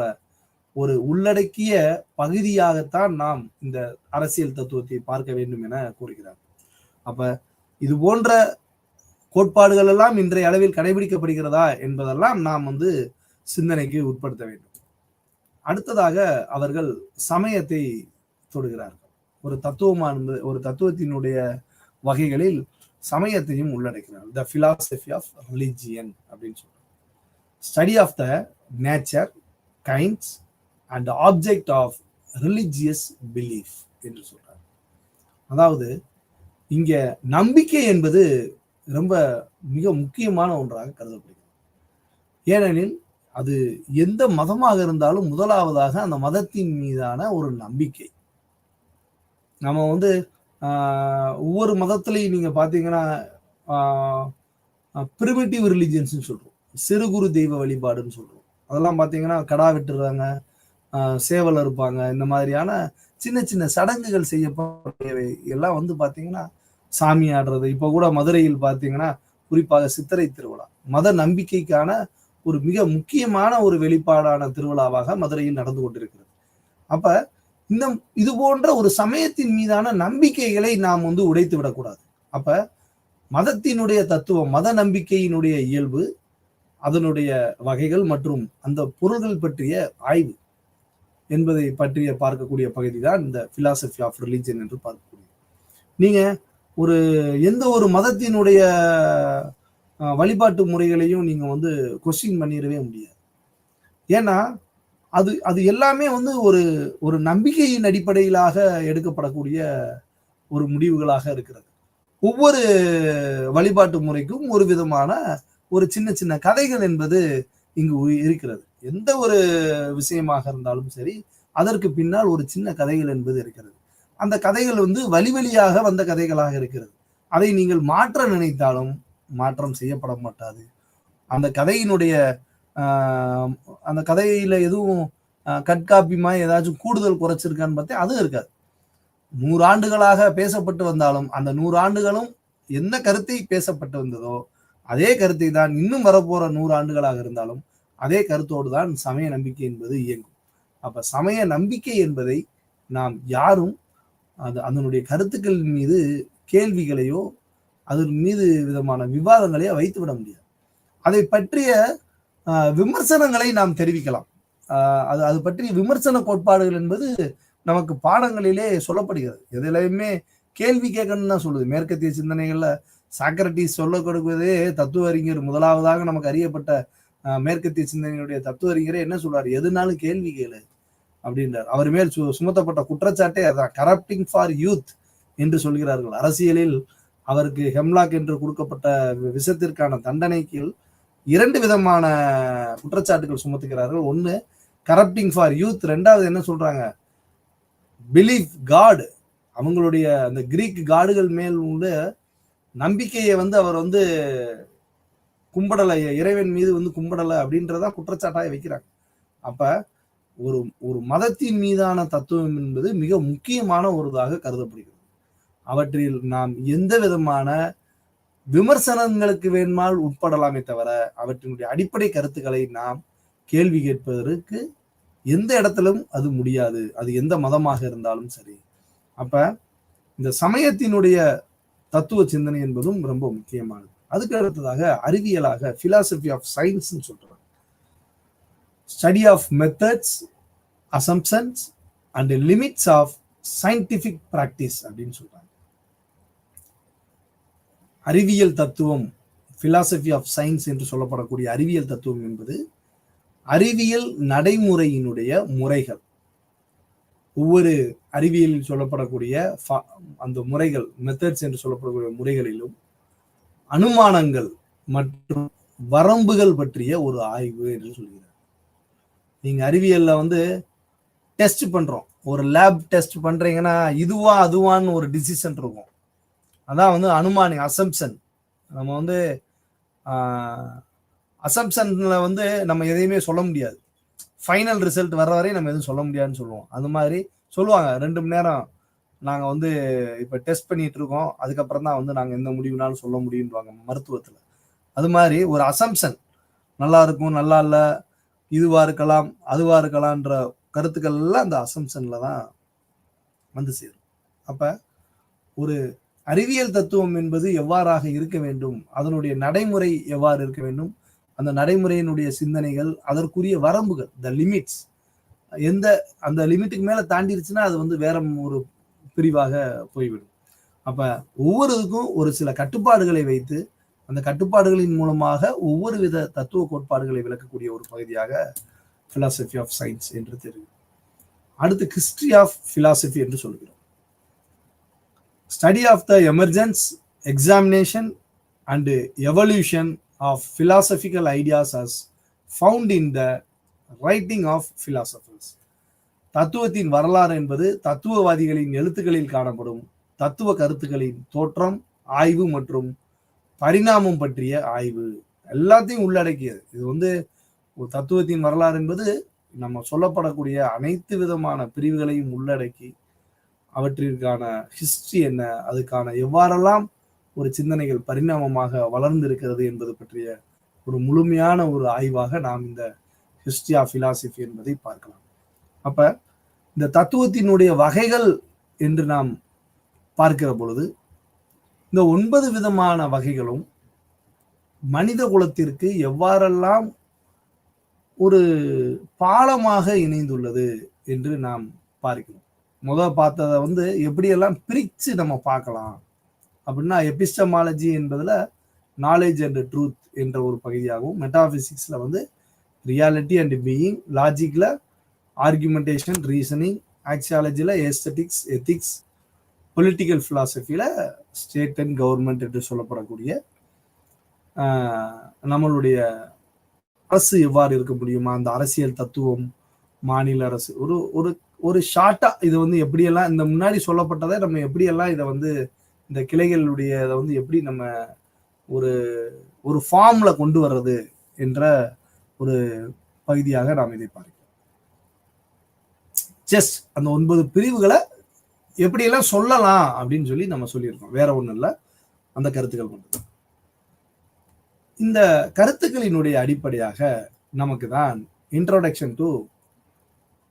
ஒரு உள்ளடக்கிய பகுதியாகத்தான் நாம் இந்த அரசியல் தத்துவத்தை பார்க்க வேண்டும் என கூறுகிறார். அப்ப இது போன்ற கோட்பாடுகள் எல்லாம் இன்றைய அளவில் கடைபிடிக்கப்படுகிறதா என்பதெல்லாம் நாம் சிந்தனைக்கு உட்படுத்த வேண்டும். அடுத்ததாக அவர்கள் சமயத்தை தொடுகிறார்கள். ஒரு தத்துவத்தினுடைய வகைகளில் சமயத்தையும் உள்ளடக்கிறார். த பிலாசபி ஆஃப் ரிலிஜியன் அப்படின்னு சொல்றாங்க. Study of the nature, kinds and object of religious belief என்று சொல்றார். அதாவது இங்க நம்பிக்கை என்பது ரொம்ப மிக முக்கியமான ஒன்றாக கருதப்படுகிறது. ஏனெனில் அது எந்த மதமாக இருந்தாலும் முதலாவதாக அந்த மதத்தின் மீதான ஒரு நம்பிக்கை. நம்ம ஒவ்வொரு மதத்திலையும் நீங்க பாத்தீங்கன்னா பிரிமிட்டிவ் ரிலிஜியன்ஸ் சொல்றோம், சிறு குறு தெய்வ வழிபாடுன்னு சொல்றோம். அதெல்லாம் பாத்தீங்கன்னா கடா விட்டுறாங்க, சேவல் இருப்பாங்க, இந்த மாதிரியான சின்ன சின்ன சடங்குகள் செய்யப்பட்டவை எல்லாம் பாத்தீங்கன்னா சாமி ஆடுறது. இப்ப கூட மதுரையில் பாத்தீங்கன்னா குறிப்பாக சித்திரை திருவிழா மத நம்பிக்கைக்கான ஒரு மிக முக்கியமான ஒரு வெளிப்பாடான திருவிழாவாக மதுரையில் நடந்து கொண்டிருக்கிறது. அப்ப இது போன்ற ஒரு சமயத்தின் மீதான நம்பிக்கைகளை நாம் உடைத்து விடக்கூடாது. அப்ப மதத்தினுடைய தத்துவம், மத நம்பிக்கையினுடைய இயல்பு, அதனுடைய வகைகள் மற்றும் அந்த பொருள்கள் பற்றிய ஆய்வு என்பதை பற்றிய பார்க்கக்கூடிய பகுதி தான் இந்த பிலாசபி ஆஃப் ரிலிஜன் என்று பார்க்கக்கூடிய. நீங்க எந்த ஒரு மதத்தினுடைய வழிபாட்டு முறைகளையும் நீங்க கொஸ்டின் பண்ணிடவே முடியாது. ஏன்னா அது எல்லாமே ஒரு நம்பிக்கையின் அடிப்படையிலாக எடுக்கப்படக்கூடிய ஒரு முடிவுகளாக இருக்கிறது. ஒவ்வொரு வழிபாட்டு முறைக்கும் ஒரு விதமான ஒரு சின்ன சின்ன கதைகள் என்பது இங்கு இருக்கிறது. எந்த ஒரு விஷயமாக இருந்தாலும் சரி, அதற்கு பின்னால் ஒரு சின்ன கதைகள் என்பது இருக்கிறது. அந்த கதைகள் வழி வழியாக வந்த கதைகளாக இருக்கிறது. அதை நீங்கள் மாற்ற நினைத்தாலும் மாற்றம் செய்யப்பட மாட்டாது. அந்த கதையினுடைய அந்த கதையில எதுவும் கட்காப்பிமா ஏதாச்சும் கூடுதல் குறைச்சிருக்கான்னு பார்த்தா அது இருக்காது. 100 ஆண்டுகளாக பேசப்பட்டு வந்தாலும் அந்த 100 ஆண்டுகளும் என்ன கருத்தை பேசப்பட்டு வந்ததோ அதே கருத்தை தான் இன்னும் வரப்போற 100 ஆண்டுகளாக இருந்தாலும் அதே கருத்தோடு தான் சமய நம்பிக்கை என்பது இயங்கும். அப்ப சமய நம்பிக்கை என்பதை நாம் யாரும் அதனுடைய கருத்துக்கள் மீது கேள்விகளையோ அதன் மீது விதமான விவாதங்களையோ வைத்து விட முடியாது. அதை பற்றிய விமர்சனங்களை நாம் தெரிவிக்கலாம். அது பற்றிய விமர்சன கோட்பாடுகள் என்பது நமக்கு பாடங்களிலே சொல்லப்படுகிறது. எதிலையுமே கேள்வி கேட்கணும்னு தான் சொல்லுது. மேற்கத்திய சிந்தனைகள்ல சாக்ரட்டிஸ் சொல்ல கொடுக்குவதே தத்துவ அறிஞர், முதலாவதாக நமக்கு அறியப்பட்ட மேற்கத்திய சிந்தனையுடைய தத்துவ அறிஞரே என்ன சொல்றாரு, எதுனாலும் கேள்வி கேளு அப்படின்றார். அவர் மேல் சுமத்தப்பட்ட குற்றச்சாட்டே அதான், கரப்டிங் ஃபார் யூத் என்று சொல்கிறார்கள். அரசியலில் அவருக்கு ஹெம்லாக் என்று கொடுக்கப்பட்ட விஷத்திற்கான தண்டனைக்கு 2 விதமான குற்றச்சாட்டுகள் சுமத்துகிறார்கள். ஒன்னு கரப்டிங் ஃபார் யூத், 2வது என்ன சொல்றாங்க, பிலீவ் காட். அவங்களுடைய அந்த கிரீக் காடுகள் மேல் உள்ள நம்பிக்கையை அவர் கும்பிடலை, இறைவன் மீது கும்பிடலை அப்படின்றதான் குற்றச்சாட்டாக வைக்கிறாங்க. அப்ப ஒரு மதத்தின் மீதான தத்துவம் என்பது மிக முக்கியமான ஒருதாக கருதப்படுகிறது. அவற்றில் நாம் எந்த விதமான விமர்சனங்களுக்கு வேணுமால் உட்படலாமே தவிர அவற்றினுடைய அடிப்படை கருத்துக்களை நாம் கேள்வி கேட்பதற்கு எந்த இடத்திலும் அது முடியாது, அது எந்த மதமாக இருந்தாலும் சரி. அப்ப இந்த சமயத்தினுடைய தத்துவ சிந்தனை என்பதும் ரொம்ப முக்கியமானது. அதுக்கு அடுத்ததாக அறிவியலாக பிலாசபி ஆஃப் சயின்ஸ் சொல்றாங்க. Study of methods, assumptions and limits of scientific practice அப்படின்னு சொல்றாங்க. அறிவியல் தத்துவம், பிலாசபி ஆஃப் சயின்ஸ் என்று சொல்லப்படக்கூடிய அறிவியல் தத்துவம் என்பது அறிவியல் நடைமுறையினுடைய முறைகள். ஒவ்வொரு அறிவியலில் சொல்லப்படக்கூடிய அந்த முறைகள், மெத்தட்ஸ் என்று சொல்லப்படக்கூடிய முறைகளிலும் அனுமானங்கள் மற்றும் வரம்புகள் பற்றிய ஒரு ஆய்வு என்று சொல்கிறார். நீங்க அறிவியல்ல டெஸ்ட் பண்றோம், ஒரு லேப் டெஸ்ட் பண்றீங்கன்னா இதுவா அதுவான்னு ஒரு டிசிஷன் இருக்கும். அதான் அனுமானி, அசம்ப்ஷன். நம்ம அசம்ப்ஷன்ல நம்ம எதையுமே சொல்ல முடியாது. ஃபைனல் ரிசல்ட் வர்ற வரை நம்ம எதுவும் சொல்ல முடியாதுன்னு சொல்லுவோம். அது மாதிரி சொல்லுவாங்க, 2 மணி நேரம் நாங்க இப்ப டெஸ்ட் பண்ணிட்டு இருக்கோம், அதுக்கப்புறம் தான் நாங்க எந்த முடிவுனாலும் சொல்ல முடியும்வாங்க மருத்துவத்துல. அது மாதிரி ஒரு அசம்ப்ஷன், நல்லா இருக்கும், நல்லா இல்லை, இதுவா இருக்கலாம், அதுவா இருக்கலாம்ன்ற கருத்துக்கள் எல்லாம் அந்த அசம்ஷன்ல தான் வந்து சேரும். அப்ப ஒரு அறிவியல் தத்துவம் என்பது எவ்வாறாக இருக்க வேண்டும், அதனுடைய நடைமுறை எவ்வாறு இருக்க வேண்டும், அந்த நடைமுறையினுடைய சிந்தனைகள், அதற்குரிய வரம்புகள், த லிமிட்ஸ், அந்த லிமிட்டுக்கு மேல தாண்டிருச்சுன்னா அது வந்து வேற ஒரு பிரிவாக போய்விடும். அப்ப ஒவ்வொருக்கும் ஒரு சில கட்டுப்பாடுகளை வைத்து அந்த கட்டுப்பாடுகளின் மூலமாக ஒவ்வொரு வித தத்துவ கோட்பாடுகளை விளக்கக்கூடிய ஒரு பகுதியாக பிலாசபி ஆஃப் சயின்ஸ் என்று தெரியும். அடுத்து ஹிஸ்டரி ஆஃப் பிலாசபி என்று சொல்கிறோம். Study of the emergence, examination and evolution of philosophical ideas as found in the writing of philosophers. தத்துவத்தின் வரலாறு என்பது தத்துவவாதிகளின் எழுத்துக்களில் காணப்படும் தத்துவ கருத்துக்களின் தோற்றம், ஆய்வு மற்றும் பரிணாமம் பற்றிய ஆய்வு எல்லாத்தையும் உள்ளடக்கியது. இது வந்து ஒரு தத்துவத்தின் வரலாறு என்பது நம்ம சொல்லப்படக்கூடிய அனைத்து விதமான பிரிவுகளையும் உள்ளடக்கி அவற்றிற்கான ஹிஸ்டரி என்ன, அதுக்கான எவ்வாறெல்லாம் ஒரு சிந்தனைகள் பரிணாமமாக வளர்ந்திருக்கிறது என்பது பற்றிய ஒரு முழுமையான ஒரு ஆய்வாக நாம் இந்த ஹிஸ்டரி ஆஃப் பிலாசபி என்பதை பார்க்கலாம். அப்ப இந்த தத்துவத்தினுடைய வகைகள் என்று நாம் பார்க்கிற பொழுது இந்த 9 விதமான வகைகளும் மனித குலத்திற்கு எவ்வாறெல்லாம் ஒரு பாலமாக இணைந்துள்ளது என்று நாம் பார்க்கிறோம். பார்த்ததை வந்து எப்படியெல்லாம் பிரிச்சு நம்ம பார்க்கலாம் அப்படின்னா, எபிஸ்டமாலஜி என்பதுல நாலேஜ் அண்ட் ட்ரூத் என்ற ஒரு பகுதியாகவும், மெட்டாபிசிக்ஸ்ல வந்து ரியாலிட்டி அண்ட் பீயிங், லாஜிக்ல ஆர்குமெண்டேஷன், ரீசனிங், ஆக்சியாலஜில எஸ்தெட்டிக்ஸ், எத்திக்ஸ், பொலிட்டிக்கல் பிலாசபியில ஸ்டேட் அண்ட் கவர்மெண்ட் என்று சொல்லப்படக்கூடிய நம்மளுடைய அரசு எவ்வாறு இருக்க முடியுமா, அந்த அரசியல் தத்துவம், மாநில அரசு, ஒரு ஒரு ஒரு ஷார்ட்டா இது வந்து எப்படியெல்லாம் இந்த முன்னாடி சொல்லப்பட்டதை நம்ம எப்படியெல்லாம் இதை வந்து இந்த கிளைகளுடைய இதை வந்து எப்படி நம்ம ஒரு ஒரு ஃபார்ம்ல கொண்டு வர்றது என்ற ஒரு பகுதியாக நாம் இதை பார்க்கிறோம். ஜஸ்ட் அந்த 9 பிரிவுகளை எப்படியெல்லாம் சொல்லலாம் அப்படின்னு சொல்லி நம்ம சொல்லியிருக்கோம். வேற ஒன்றும் இல்லை, அந்த கருத்துக்கள் கொண்டு. இந்த கருத்துக்களினுடைய அடிப்படையாக நமக்கு தான் introduction to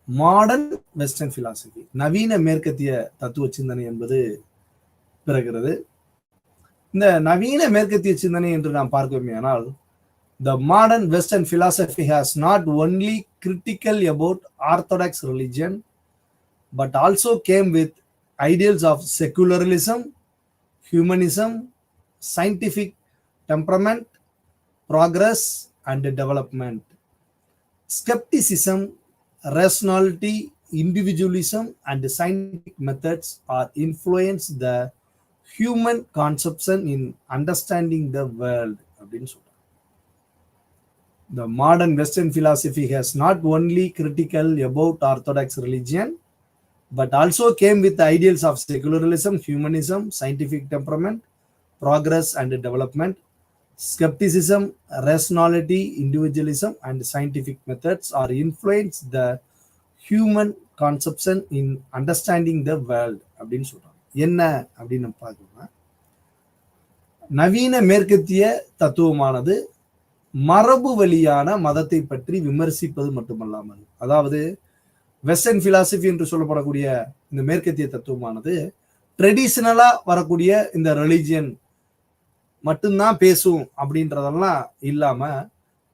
modern western philosophy, நவீன மேற்கத்திய தத்துவ சிந்தனை என்பது பிறகுறது. இந்த நவீன மேற்கத்திய சிந்தனை என்று நாம் பார்க்கவேயானால், the modern western philosophy has not only critical about orthodox religion but also came with ideals of secularism, humanism, scientific temperament, progress and development. Skepticism, rationality, individualism and scientific methods are influenced the human conception in understanding the world. The modern Western philosophy has not only critical about orthodox religion but also came with the ideals of secularism, humanism, scientific temperament, progress and development. Skepticism, rationality, individualism and scientific methods are influenced the human conception in understanding the world. அப்படின்னு சொல்றாங்க. என்ன அப்படின்னு பார்க்கணும், நவீன மேற்கத்திய தத்துவமானது மரபு வழியான மதத்தை பற்றி விமர்சிப்பது மட்டுமல்லாமல், அதாவது வெஸ்டர்ன் பிலாசபி என்று சொல்லப்படக்கூடிய இந்த மேற்கத்திய தத்துவமானது ட்ரெடிஷனலா வரக்கூடிய இந்த ரிலிஜியன் மட்டும்தான் பேசும் அப்படின்றதெல்லாம் இல்லாம,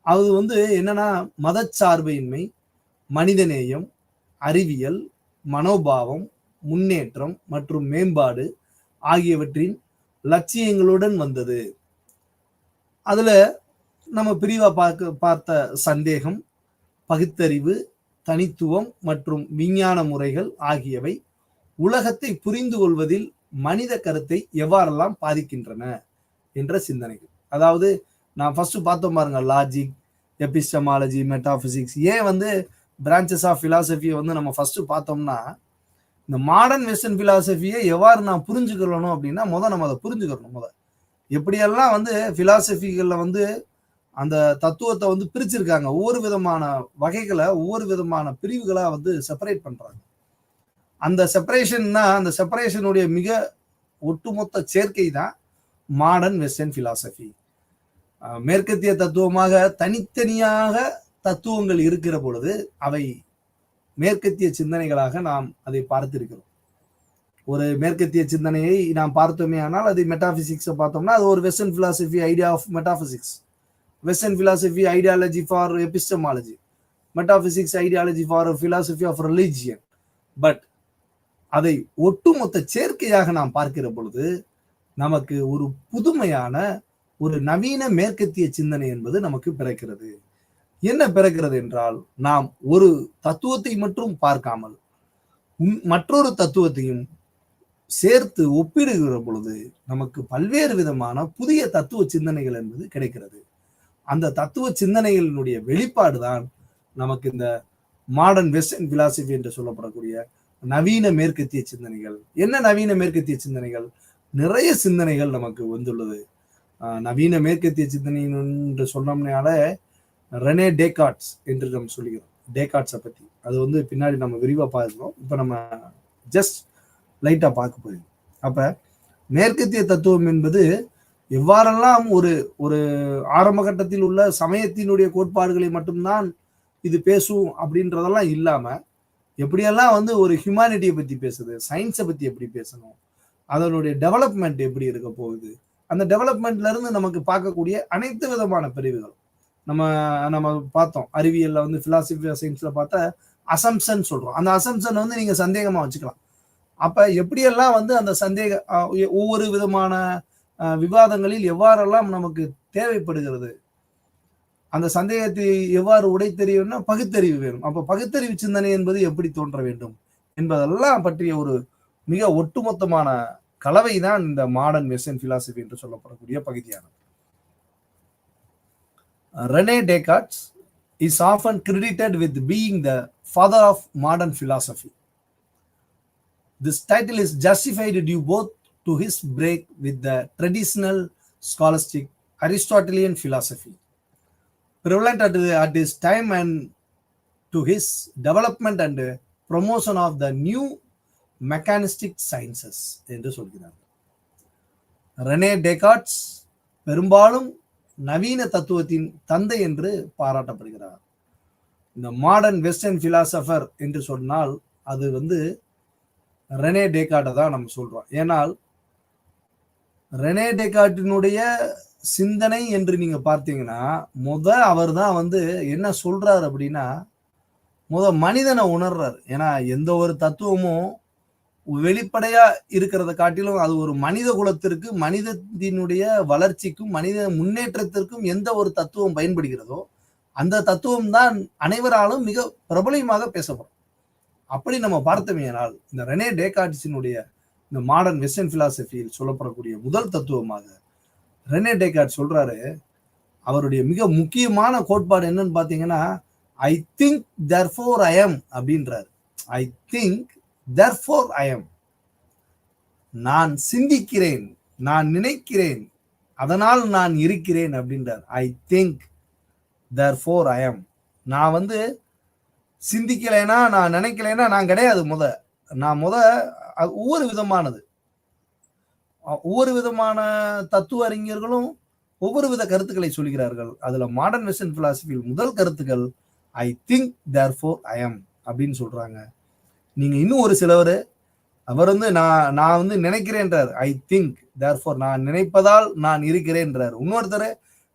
அது வந்து என்னன்னா மதச்சார்பின்மை, மனிதநேயம், அறிவியல், மனோபாவம், முன்னேற்றம் மற்றும் மேம்பாடு ஆகியவற்றின் லட்சியங்களுடன் வந்தது. அதுல நம்ம பிரிவா பார்த்த சந்தேகம், பகுத்தறிவு, தனித்துவம் மற்றும் விஞ்ஞான முறைகள் ஆகியவை உலகத்தை புரிந்து கொள்வதில் மனித கருத்தை எவ்வாறெல்லாம் பாதிக்கின்றன என்ற சிந்தனைகள். அதாவது நான் ஃபர்ஸ்ட் பார்த்தோம் பாருங்க, லாஜிக், எபிஸ்டமாலஜி, மெட்டாபிசிக்ஸ். ஏன் வந்து பிரான்ச்சஸ் ஆஃப் பிலாசபியை வந்து நம்ம ஃபர்ஸ்ட் பார்த்தோம்னா, இந்த மாடர்ன் வெஸ்டர்ன் பிலாசபியை எவ்வாறு நான் புரிஞ்சுக்கிறோம் அப்படின்னா, நம்ம அதை புரிஞ்சுக்கிறோம். எப்படியெல்லாம் வந்து பிலாசபிகள்ல வந்து அந்த தத்துவத்தை வந்து பிரிச்சிருக்காங்க, ஒவ்வொரு விதமான வகைகளை, ஒவ்வொரு விதமான பிரிவுகளா வந்து செப்பரேட் பண்றாங்க. அந்த செப்பரேஷன்னா, அந்த செப்பரேஷனுடைய மிக ஒட்டுமொத்த சேர்க்கை தான் மாடர்ன் வெஸ்டர்ன் பிலாசபி. மேற்கத்திய தத்துவமாக தனித்தனியாக தத்துவங்கள் இருக்கிற பொழுது அவை மேற்கத்திய சிந்தனைகளாக நாம் அதை பார்த்திருக்கிறோம். ஒரு மேற்கத்திய சிந்தனையை நாம் பார்த்தோமே ஆனால் அது மெட்டாபிசிக்ஸை பார்த்தோம்னா அது ஒரு western philosophy idea of metaphysics, western philosophy ideology for epistemology, metaphysics ideology for philosophy of religion. But அதை ஒட்டுமொத்த சேர்க்கையாக நாம் பார்க்கிற பொழுது நமக்கு ஒரு புதுமையான ஒரு நவீன மேற்கத்திய சிந்தனை என்பது நமக்கு பிறக்கிறது. என்ன பிறக்கிறது என்றால், நாம் ஒரு தத்துவத்தை மட்டும் பார்க்காமல் மற்றொரு தத்துவத்தையும் சேர்த்து ஒப்பிடுகிற பொழுது நமக்கு பல்வேறு விதமான புதிய தத்துவ சிந்தனைகள் என்பது கிடைக்கிறது. அந்த தத்துவ சிந்தனைகளினுடைய வெளிப்பாடுதான் நமக்கு இந்த மாடர்ன் வெஸ்டர்ன் பிலாசபி என்று சொல்லப்படக்கூடிய நவீன மேற்கத்திய சிந்தனைகள். என்ன நவீன மேற்கத்திய சிந்தனைகள்? நிறைய சிந்தனைகள் நமக்கு வந்துள்ளது. நவீன மேற்கத்திய சிந்தனை என்று சொன்னோம்னால ரெனே டேகார்ட்ஸ் என்று நம்ம சொல்லிக்கிறோம். டேகார்ட்ஸை பத்தி அது பின்னாடி நம்ம விரிவா பார்க்கிறோம். இப்ப நம்ம ஜஸ்ட் லைட்டா பார்க்க போயிருக்கோம். அப்ப மேற்கத்திய தத்துவம் என்பது எவ்வாறெல்லாம் ஒரு ஒரு ஆரம்ப கட்டத்தில் உள்ள சமயத்தினுடைய கோட்பாடுகளை மட்டும்தான் இது பேசும் அப்படின்றதெல்லாம் இல்லாம எப்படியெல்லாம் ஒரு ஹியூமானிட்டியை பத்தி பேசுது, சயின்ஸை பத்தி எப்படி பேசணும், அதனுடைய டெவலப்மெண்ட் எப்படி இருக்க போகுது, அந்த டெவலப்மெண்ட்ல இருந்து நமக்கு பார்க்கக்கூடிய அனைத்து விதமான பிரிவுகள் நம்ம பார்த்தோம். அறிவியல்ல பிலாசபி சயின்ஸ்ல பார்த்தா அசம்சன் சொல்றோம். அந்த அசம்சன் நீங்க சந்தேகமா வச்சுக்கலாம். அப்ப எப்படியெல்லாம் அந்த சந்தேக ஒவ்வொரு விதமான விவாதங்களில் எவ்வாறெல்லாம் நமக்கு தேவைப்படுகிறது, அந்த சந்தேகத்தை எவ்வாறு உடைத்தெறிவுன்னா பகுத்தறிவு வேணும். அப்ப பகுத்தறிவு சிந்தனை என்பது எப்படி தோன்ற வேண்டும் என்பதெல்லாம் பற்றிய ஒரு மிக ஒட்டுமொத்தமான கலவை தான் இந்த மாடர்ன் வெஸ்டர்ன் பிலாசபி என்று சொல்லப்படக்கூடிய பகுதியானது. Rene Descartes is often credited with being the father of modern philosophy. This title is justified due both to his break with the traditional scholastic Aristotelian philosophy, prevalent at his time, and to his development and promotion of the new mechanistic sciences என்று சொல்கிறார். Rene டேகார்ட்ஸ் பெரும்பாலும் நவீன தத்துவத்தின் தந்தை என்று பாராட்டப்படுகிறார். இந்த modern western philosopher என்று சொன்னால் அது ரெனே டேகார்ட்டை தான் நம்ம சொல்றோம். ஏனால் ரெனே டேகார்ட்டினுடைய சிந்தனை என்று நீங்க பார்த்தீங்கன்னா அவர் தான் என்ன சொல்றாரு அப்படின்னா மனிதனை உணர்றாரு. ஏன்னா எந்த ஒரு தத்துவமும் வெளிப்படையா இருக்கிறத காட்டிலும் அது ஒரு மனித குலத்திற்கு, மனிதத்தினுடைய வளர்ச்சிக்கும் மனித முன்னேற்றத்திற்கும் எந்த ஒரு தத்துவம் பயன்படுகிறதோ அந்த தத்துவம் தான் அனைவராலும் மிக பிரபலமாக பேசப்படும். அப்படி நம்ம பார்த்தோமேனால் இந்த ரெனே டேகார்ட்ஸினுடைய இந்த மாடர்ன் வெஸ்டர்ன் பிலாசபியில் சொல்லப்படக்கூடிய முதல் தத்துவமாக ரெனே டேகார்ட் சொல்றாரு. அவருடைய மிக முக்கியமான கோட்பாடு என்னன்னு பாத்தீங்கன்னா, I think therefore I am அப்படின்றாரு. I think therefore I am. நான் சிந்திக்கிறேன், நான் நினைக்கிறேன், அதனால் நான் இருக்கிறேன் அப்படின்றார். I think therefore I am. நான் சிந்திக்கலைன்னா, நான் நினைக்கலைன்னா நான் கிடையாது. நான் ஒவ்வொரு விதமானது, ஒவ்வொரு விதமான தத்துவ அறிஞர்களும் ஒவ்வொரு வித கருத்துக்களை சொல்கிறார்கள். அதுல மாடர்ன் வெஸ்டர்ன் பிலாசபியில் முதல் கருத்துக்கள் I think therefore I am அப்படின்னு சொல்றாங்க. நீங்க இன்னும் ஒரு சிலவர் அவர் நான் நினைக்கிறேன்றார். ஐ திங்க் therefore நான் நினைப்பதால் நான் இருக்கிறேன்றார். இன்னொருத்தர்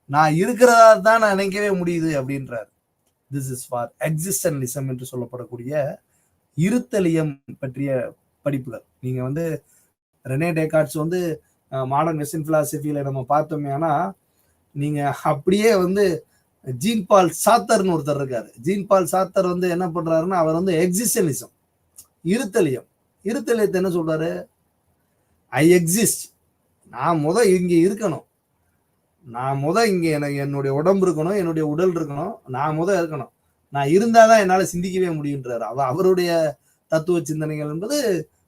நான் இருக்கிறதா தான் நான் நினைக்கவே முடியுது அப்படின்றார். திஸ் இஸ் ஃபார் எக்ஸிஸ்டன்லிசம் என்று சொல்லப்படக்கூடிய இருத்தலியம் பற்றிய படிப்புகள். நீங்க ரெனே டேகார்ட்ஸ் மாடர்ன் வெஸ்டர்ன் பிலாசபியில நம்ம பார்த்தோமே, ஆனா நீங்க அப்படியே ஜீன் பால் சார்த்தர்னு ஒருத்தர் இருக்காரு. ஜீன் பால் சார்த்தர் என்ன பண்றாருன்னா, அவர் எக்ஸிஸ்டன்லிசம், இருத்தலியத்தை என்ன சொல்றாரு? ஐ எக்ஸிஸ்ட், நான் இங்க இருக்கணும், நான் இங்க எனக்கு என்னுடைய உடம்பு இருக்கணும், என்னுடைய உடல் இருக்கணும், நான் இருக்கணும், நான் இருந்தாதான் என்னால சிந்திக்கவே முடியுன்றாரு. அவருடைய தத்துவ சிந்தனைகள் என்பது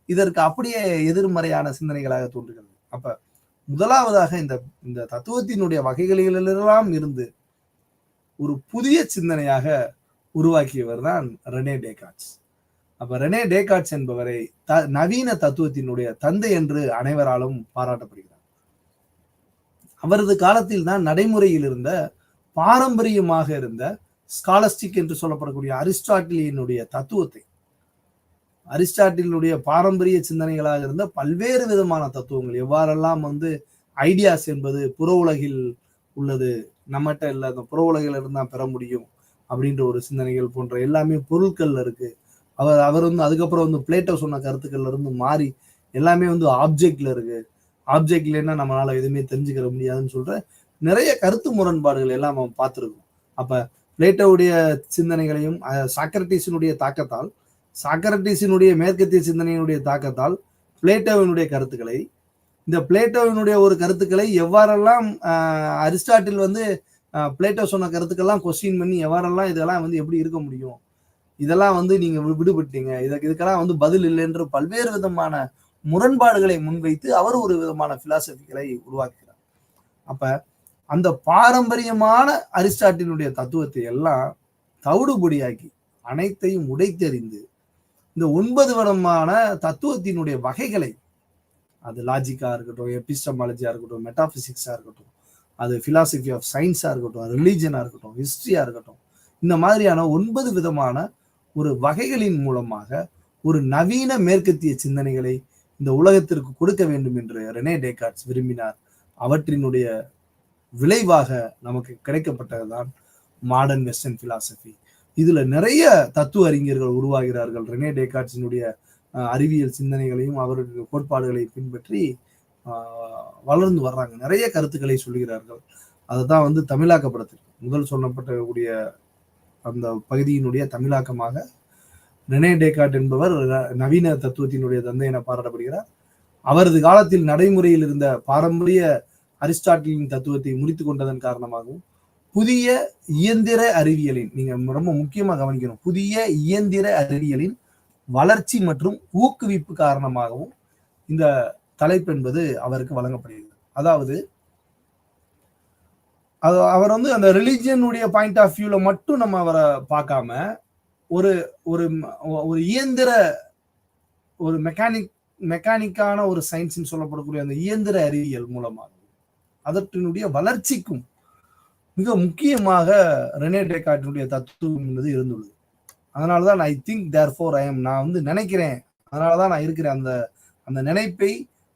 இதற்கு அப்படியே எதிர்மறையான சிந்தனைகளாக தோன்றுகிறது. அப்ப முதலாவதாக இந்த தத்துவத்தினுடைய வகைகளிலெல்லாம் இருந்து ஒரு புதிய சிந்தனையாக உருவாக்கியவர் தான் ரெனே டேகார்ட்ஸ். அப்ப ரெனே டேகார்ட்ஸ் என்பவரை நவீன தத்துவத்தினுடைய தந்தை என்று அனைவராலும் பாராட்டப்படுகிறார். அவரது காலத்தில் தான் நடைமுறையில் இருந்த பாரம்பரியமாக இருந்த ஸ்காலஸ்டிக் என்று சொல்லப்படக்கூடிய அரிஸ்டாட்டிலினுடைய தத்துவத்தை, அரிஸ்டாட்டிலுடைய பாரம்பரிய சிந்தனைகளாக இருந்த பல்வேறு விதமான தத்துவங்கள், எவ்வாறெல்லாம் ஐடியாஸ் என்பது புற உலகில் உள்ளது, நம்மகிட்ட இல்லை, அந்த புற உலகில் இருந்தா பெற முடியும் அப்படின்ற ஒரு சிந்தனைகள் போன்ற எல்லாமே பொருட்கள்ல இருக்கு. அவர் அதுக்கப்புறம் பிளேட்டோ சொன்ன கருத்துக்கள்ல இருந்து மாறி எல்லாமே ஆப்ஜெக்ட்ல இருக்கு. ஆப்ஜெக்ட்ல என்ன நம்மளால எதுவுமே தெரிஞ்சுக்கிற முடியாதுன்னு சொல்ற நிறைய கருத்து முரண்பாடுகள் எல்லாம் நம்ம பார்த்துருக்கோம். அப்ப பிளேட்டோவுடைய சிந்தனைகளையும் சாக்ரட்டிஸினுடைய தாக்கத்தால், சாக்ரட்டிஸினுடைய மேற்கத்திய சிந்தனையினுடைய தாக்கத்தால் பிளேட்டோவினுடைய கருத்துக்களை, இந்த பிளேட்டோவினுடைய ஒரு கருத்துக்களை எவ்வாறெல்லாம் அரிஸ்டாட்டில் பிளேட்டோ சொன்ன கருத்துக்கெல்லாம் கொஸ்டின் பண்ணி எவ்வாறெல்லாம் இதெல்லாம் எப்படி இருக்க முடியும், இதெல்லாம் நீங்க விடுபட்டீங்க, இதுக்கெல்லாம் பதில் இல்லை என்று பல்வேறு விதமான முரண்பாடுகளை முன்வைத்து அவர் ஒரு விதமான பிலாசபிகளை உருவாக்குகிறார். அப்ப அந்த பாரம்பரியமான அரிஸ்டாட்டிலுடைய தத்துவத்தை எல்லாம் தவிடுபொடியாக்கி அனைத்தையும் உடைத்தெறிந்து இந்த 9 விதமான தத்துவத்தினுடைய வகைகளை, அது லாஜிக்கா இருக்கட்டும், எபிஸ்டமாலஜியா இருக்கட்டும், மெட்டாபிசிக்ஸா இருக்கட்டும், அது பிலாசபி ஆஃப் சயின்ஸா இருக்கட்டும், ரிலீஜனா இருக்கட்டும், ஹிஸ்டரியா இருக்கட்டும், இந்த மாதிரியான 9 விதமான ஒரு வகைகளின் மூலமாக ஒரு நவீன மேற்கத்திய சிந்தனைகளை இந்த உலகத்திற்கு கொடுக்க வேண்டும் என்று ரெனே டேகார்ட்ஸ் விரும்பினார். அவற்றினுடைய விளைவாக நமக்கு கிடைக்கப்பட்டதுதான் மாடர்ன் வெஸ்டர்ன் பிலாசபி. இதுல நிறைய தத்துவ அறிஞர்கள் உருவாகிறார்கள். ரெனே டேகார்ட்ஸினுடைய அறிவியல் சிந்தனைகளையும் அவருடைய கோட்பாடுகளை பின்பற்றி வளர்ந்து வர்றாங்க. நிறைய கருத்துக்களை சொல்கிறார்கள். அதுதான் தமிழாக்கப்படுத்திருக்கு. முதல் சொல்லப்பட்டக்கூடிய அந்த பகுதியினுடைய தமிழாக்கமாக ரெனே டேகார்ட் என்பவர் நவீன தத்துவத்தினுடைய தந்தை என பாராட்டப்படுகிறார். அவரது காலத்தில் நடைமுறையில் இருந்த பாரம்பரிய அரிஸ்டாட்டிலின் தத்துவத்தை முறித்து கொண்டதன் காரணமாகவும், புதிய இயந்திர அறிவியலின், நீங்க ரொம்ப முக்கியமா கவனிக்கணும், புதிய இயந்திர அறிவியலின் வளர்ச்சி மற்றும் ஊக்குவிப்பு காரணமாகவும் இந்த தலைப்பு என்பது அவருக்கு வழங்கப்படுகிறது. அதாவது அவர் அந்த ரிலிஜியனுடைய பாயிண்ட் ஆஃப் வியூல மட்டும் நம்ம அவரை பார்க்காம, ஒரு ஒரு ஒரு இயந்திர, ஒரு மெக்கானிக்கான ஒரு சயின்ஸ் சொல்லப்படக்கூடிய அந்த இயந்திர அறிவியல் மூலமாக அதற்கினுடைய வளர்ச்சிக்கும் மிக முக்கியமாக ரெனே டேகார்ட்டினுடைய தத்துவம் என்பது இருந்துள்ளது. அதனாலதான் ஐ திங்க் தேர்ஃபோர் ஐ எம், நான் நினைக்கிறேன், அதனாலதான் நான் இருக்கிறேன், அந்த நினைப்பை,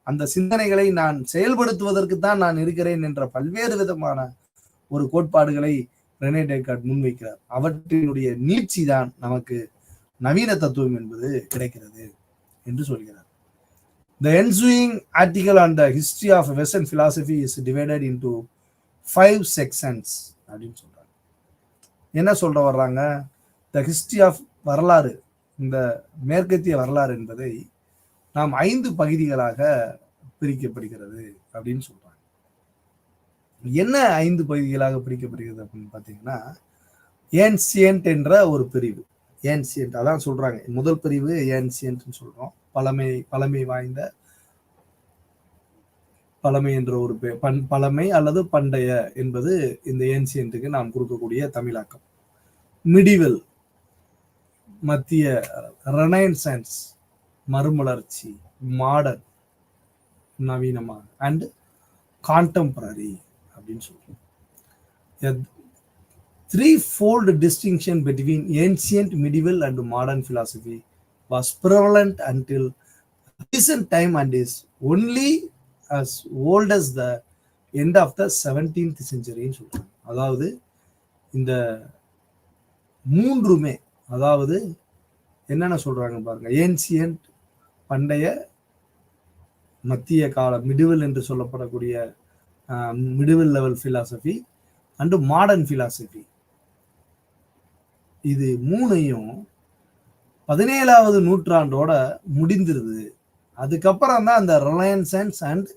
அந்த சிந்தனைகளை நான் செயல்படுத்துவதற்கு தான் நான் இருக்கிறேன் என்ற பல்வேறு விதமான ஒரு கோட்பாடுகளை ரெனே டேகார்ட் முன்வைக்கிறார். அவற்றினுடைய நீட்சி தான் நமக்கு நவீன தத்துவம் என்பது கிடைக்கிறது என்று சொல்கிறார். The ensuing article on the history of Western philosophy is divided into 5 sections அப்படின்னு சொல்றாங்க. என்ன சொல்ற வர்றாங்க, த ஹிஸ்டரி ஆஃப் வரலாறு, இந்த மேற்கத்திய வரலாறு என்பதை நாம் 5 பகுதிகளாக பிரிக்கப்படுகிறது அப்படின்னு சொல்றாங்க. என்ன 5 பகுதிகளாக பிரிக்கப்படுகிறது அப்படின்னு பார்த்தீங்கன்னா, ஏன்சியன்ட் என்ற ஒரு பிரிவு, ஏன்சியன்ட் அதான் சொல்றாங்க. முதல் பிரிவு ஏன்சியன்ட்னு சொல்றோம், பழமை வாய்ந்த, பழமை என்ற ஒரு பழமை அல்லது பண்டைய என்பது இந்த ஏன்சியன்ட்டுக்கு நாம் கொடுக்கக்கூடிய தமிழாக்கம். மிடிவல் மத்திய, ரெனைசன்ஸ் மறுமலர்ச்சி, மாடர்ன் நவீனமாக, அண்ட் கான்டெம்பரரி அப்படின்னு சொல்றோம். Threefold distinction between ancient, medieval and modern philosophy was prevalent until recent time and is only as old as the end of the 17th century. அதாவது இந்த மூன்றுமே, அதாவது என்னென்ன சொல்றாங்க பாருங்க, ஏன்சியன்ட் பண்டைய, மத்திய கால மிடிவல் என்று சொல்லப்படக்கூடிய medieval level philosophy and modern philosophy, இது மூணையும் 17வது நூற்றாண்டோட முடிந்துருது. அதுக்கப்புறம் தான் அந்த ரிலையன்சன்ஸ் அண்ட்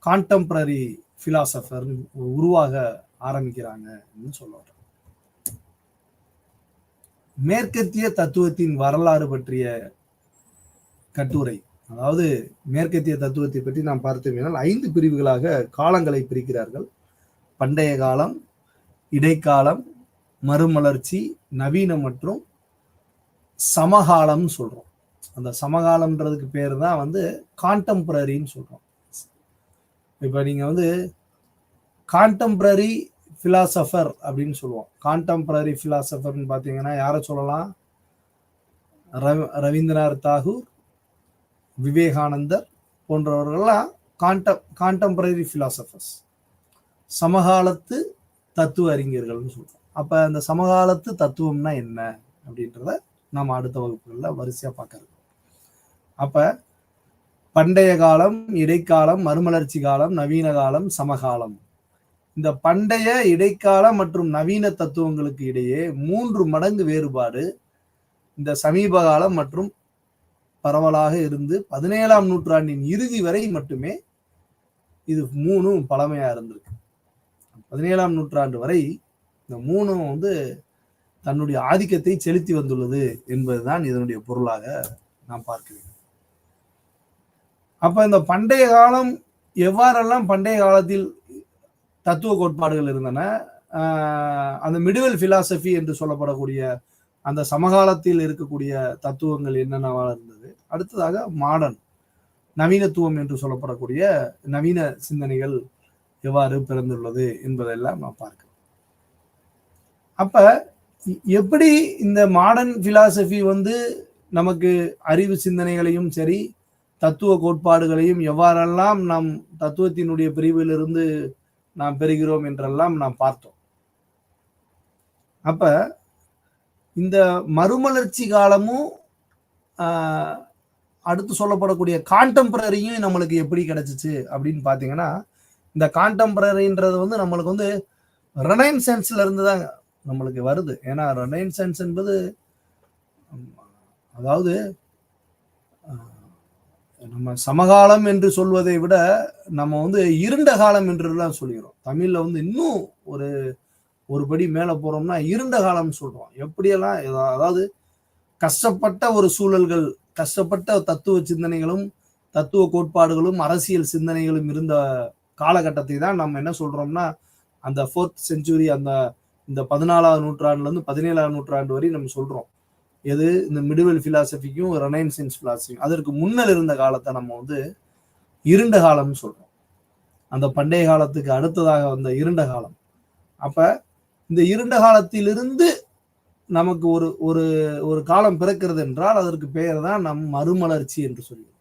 கான்டெம்பரரி பிலாசபர் உருவாக ஆரம்பிக்கிறாங்க சொல்லுவாங்க. மேற்கத்திய தத்துவத்தின் வரலாறு பற்றிய கட்டுரை, அதாவது மேற்கத்திய தத்துவத்தை பற்றி நாம் பார்த்தோம். 5 பிரிவுகளாக காலங்களை பிரிக்கிறார்கள். பண்டைய காலம், இடைக்காலம், மறுமலர்ச்சி, நவீனம் மற்றும் சமகாலம் சொல்றோம். அந்த சமகாலம்ன்றதுக்கு பேர் தான் கான்டெம்பரரின்னு சொல்றோம். இப்ப நீங்க கான்டெம்பரரி பிலாசபர் அப்படின்னு சொல்லுவோம். கான்டெம்பரரி பிலாசபர்னு பார்த்தீங்கன்னா யாரை சொல்லலாம்? ரவீந்திரநாத் தாகூர், விவேகானந்தர் போன்றவர்கள்லாம் கான்டெம்பரரி பிலாசபர்ஸ், சமகாலத்து தத்துவ அறிஞர்கள்னு சொல்றோம். அப்ப அந்த சமகாலத்து தத்துவம்னா என்ன அப்படின்றத நம்ம அடுத்த வகுப்புகள்ல வரிசையா பார்க்கறது. அப்ப பண்டைய காலம், இடைக்காலம், மறுமலர்ச்சி காலம், நவீன காலம், சமகாலம். இந்த பண்டைய, இடைக்கால மற்றும் நவீன தத்துவங்களுக்கு இடையே 3 மடங்கு வேறுபாடு இந்த சமீப காலம் மற்றும் பரவலாக இருந்து 17ஆம் நூற்றாண்டின் இறுதி வரை மட்டுமே இது 3 பழமையா இருந்திருக்கு. 17ஆம் நூற்றாண்டு வரை இந்த 3 தன்னுடைய ஆதிக்கத்தை செலுத்தி வந்துள்ளது என்பதுதான் இதனுடைய பொருளாக நாம் பார்க்க வேண்டும். அப்ப இந்த பண்டைய காலம் எவ்வாறெல்லாம் பண்டைய காலத்தில் தத்துவ கோட்பாடுகள் இருந்தன, அந்த மிடிவல் பிலாசபி என்று சொல்லப்படக்கூடிய அந்த சமகாலத்தில் இருக்கக்கூடிய தத்துவங்கள் என்னென்னவா இருந்தது. அடுத்ததாக மாடர்ன் நவீனத்துவம் என்று சொல்லப்படக்கூடிய நவீன சிந்தனைகள் எவ்வாறு பிறந்துள்ளது என்பதெல்லாம் நாம் பார்க்கிறோம். அப்ப எப்படி இந்த மாடர்ன் பிலாசபி நமக்கு அறிவு சிந்தனைகளையும் சரி தத்துவ கோட்பாடுகளையும் எவ்வாறெல்லாம் நாம் தத்துவத்தினுடைய பிரிவிலிருந்து நாம் பெறுகிறோம் என்றெல்லாம் நாம் பார்த்தோம். அப்ப இந்த மறுமலர்ச்சி காலமும் அடுத்து சொல்லப்படக்கூடிய கான்டெம்பரரியும் நம்மளுக்கு எப்படி கிடைச்சிச்சு அப்படின்னு பாத்தீங்கன்னா, இந்த கான்டெம்பரரின்றது நம்மளுக்கு ரெனைசன்ஸ்ல இருந்து தான் நம்மளுக்கு வருது. ஏன்னா ரெனைசன்ஸ் என்பது அதாவது நம்ம சமகாலம் என்று சொல்வதை விட நம்ம இருண்ட காலம் என்றுலாம் சொல்கிறோம். தமிழ்ல இன்னும் ஒரு படி மேல போறோம்னா இருண்ட காலம் சொல்றோம். எப்படியெல்லாம் அதாவது கஷ்டப்பட்ட ஒரு சூழல்கள், கஷ்டப்பட்ட தத்துவ சிந்தனைகளும் தத்துவ கோட்பாடுகளும் அரசியல் சிந்தனைகளும் இருந்த காலகட்டத்தை தான் நம்ம என்ன சொல்றோம்னா அந்த 4th செஞ்சுரி, இந்த 14ஆம் நூற்றாண்டுல இருந்து 17ஆம் நூற்றாண்டு வரை நம்ம சொல்றோம். எது இந்த மிடிவல் பிலாசபிக்கும் ரெனைசன்ஸ் பிலாசபிக்கும் அதற்கு முன்னர் இருந்த காலத்தை நம்ம இருண்ட காலம்னு சொல்றோம். அந்த பண்டைய காலத்துக்கு அடுத்ததாக வந்த இருண்ட காலம். அப்ப இந்த இருண்ட காலத்திலிருந்து நமக்கு ஒரு காலம் பிறக்கிறது என்றால் அதற்கு பெயர் தான் நம் மறுமலர்ச்சி என்று சொல்லுவோம்.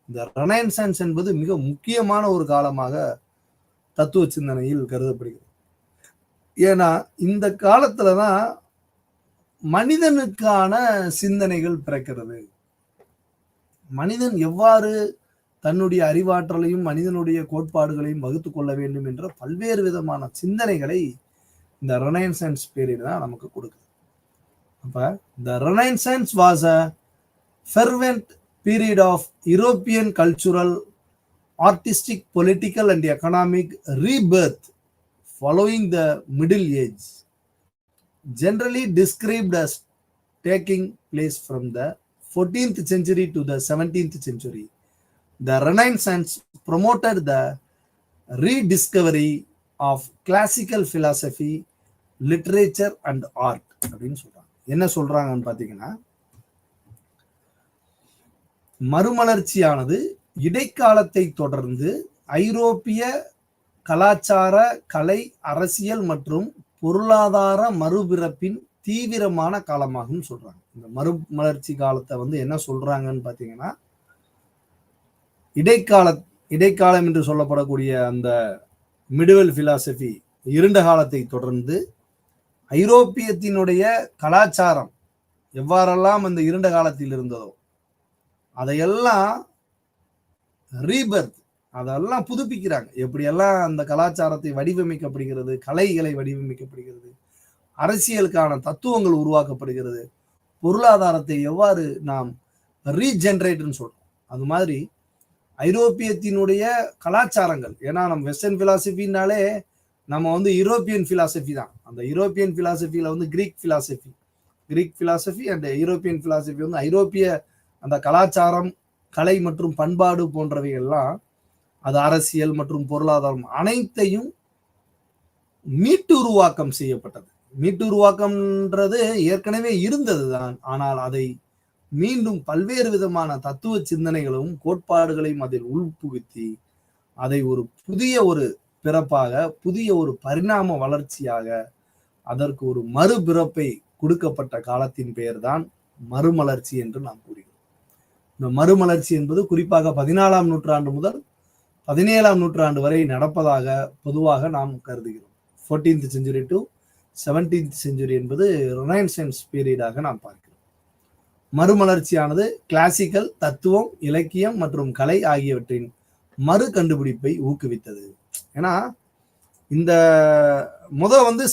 இந்த ரெனைசன்ஸ் என்பது மிக முக்கியமான ஒரு காலமாக தத்துவ சிந்தனையில் கருதப்படுகிறது. ஏன்னா இந்த காலத்துலதான் மனிதனுக்கான சிந்தனைகள் பிறக்கிறது. மனிதன் எவ்வாறு தன்னுடைய அறிவாற்றலையும் மனிதனுடைய கோட்பாடுகளையும் வகுத்து கொள்ள வேண்டும் என்ற பல்வேறு விதமான சிந்தனைகளை இந்த ரெனைசன்ஸ் பீரியட் தான் நமக்கு கொடுக்குது. அப்ப the Renaissance was a fervent period of European cultural, artistic, political and economic rebirth following the Middle Age, generally described as taking place from the 14th century to the 17th century. The Renaissance promoted the rediscovery of classical philosophy, literature and art அப்படின்னு சொல்றாங்க. என்ன சொல்றாங்கன்னு பாத்தீங்கன்னா, மறுமலர்ச்சியானது இடைக்காலத்தை தொடர்ந்து ஐரோப்பிய கலாச்சார, கலை, அரசியல் மற்றும் பொருளாதார மறுபிறப்பின் தீவிரமான காலமாகும் சொல்றாங்க. இந்த மறுமலர்ச்சி காலத்தை என்ன சொல்றாங்கன்னு பாத்தீங்கன்னா, இடைக்காலம் என்று சொல்லப்படக்கூடிய அந்த மிடிவல் பிலாசபி இருண்ட காலத்தை தொடர்ந்து ஐரோப்பியத்தினுடைய கலாச்சாரம் எவ்வாறெல்லாம் அந்த இருண்ட காலத்தில் இருந்ததோ அதையெல்லாம் ரீபர்த், அதெல்லாம் புதுப்பிக்கிறாங்க. எப்படியெல்லாம் அந்த கலாச்சாரத்தை வடிவமைக்கப்படுகிறது, கலைகளை வடிவமைக்கப்படுகிறது, அரசியலுக்கான தத்துவங்கள் உருவாக்கப்படுகிறது, பொருளாதாரத்தை எவ்வாறு நாம் ரீஜெனரேட்னு சொல்றோம். அது மாதிரி ஐரோப்பியத்தினுடைய கலாச்சாரங்கள், ஏன்னா நம்ம வெஸ்டர்ன் பிலாசபினாலே நம்ம யூரோப்பியன் பிலாசபி தான். அந்த யூரோப்பியன் பிலாசபியில Greek philosophy and European philosophy ஐரோப்பிய அந்த கலாச்சாரம், கலை மற்றும் பண்பாடு போன்றவைகள்லாம் அது அரசியல் மற்றும் பொருளாதாரம் அனைத்தையும் மீட்டு உருவாக்கம் செய்யப்பட்டது. மீட்டு உருவாக்கம்ன்றது ஏற்கனவே இருந்ததுதான், ஆனால் அதை மீண்டும் பல்வேறு விதமான தத்துவ சிந்தனைகளும் கோட்பாடுகளையும் அதில் உள்புகுத்தி அதை ஒரு புதிய ஒரு பிறப்பாக, புதிய ஒரு பரிணாம வளர்ச்சியாக, அதற்கு ஒரு மறுபிறப்பை கொடுக்கப்பட்ட காலத்தின் பெயர்தான் மறுமலர்ச்சி என்று நாம் கூறுகிறோம். இந்த மறுமலர்ச்சி என்பது குறிப்பாக 14ஆம் நூற்றாண்டு முதல் 17ஆம் நூற்றாண்டு வரை நடப்பதாக பொதுவாக நாம் கருதுகிறோம். 14th century to 17th century என்பது ரெனைசன்ஸ் பீரியடாக நாம் பார்க்கிறோம். மறுமலர்ச்சியானது கிளாசிக்கல், தத்துவம், இலக்கியம் மற்றும் கலை ஆகியவற்றின் மறு கண்டுபிடிப்பை ஊக்குவித்தது. ஏன்னா இந்த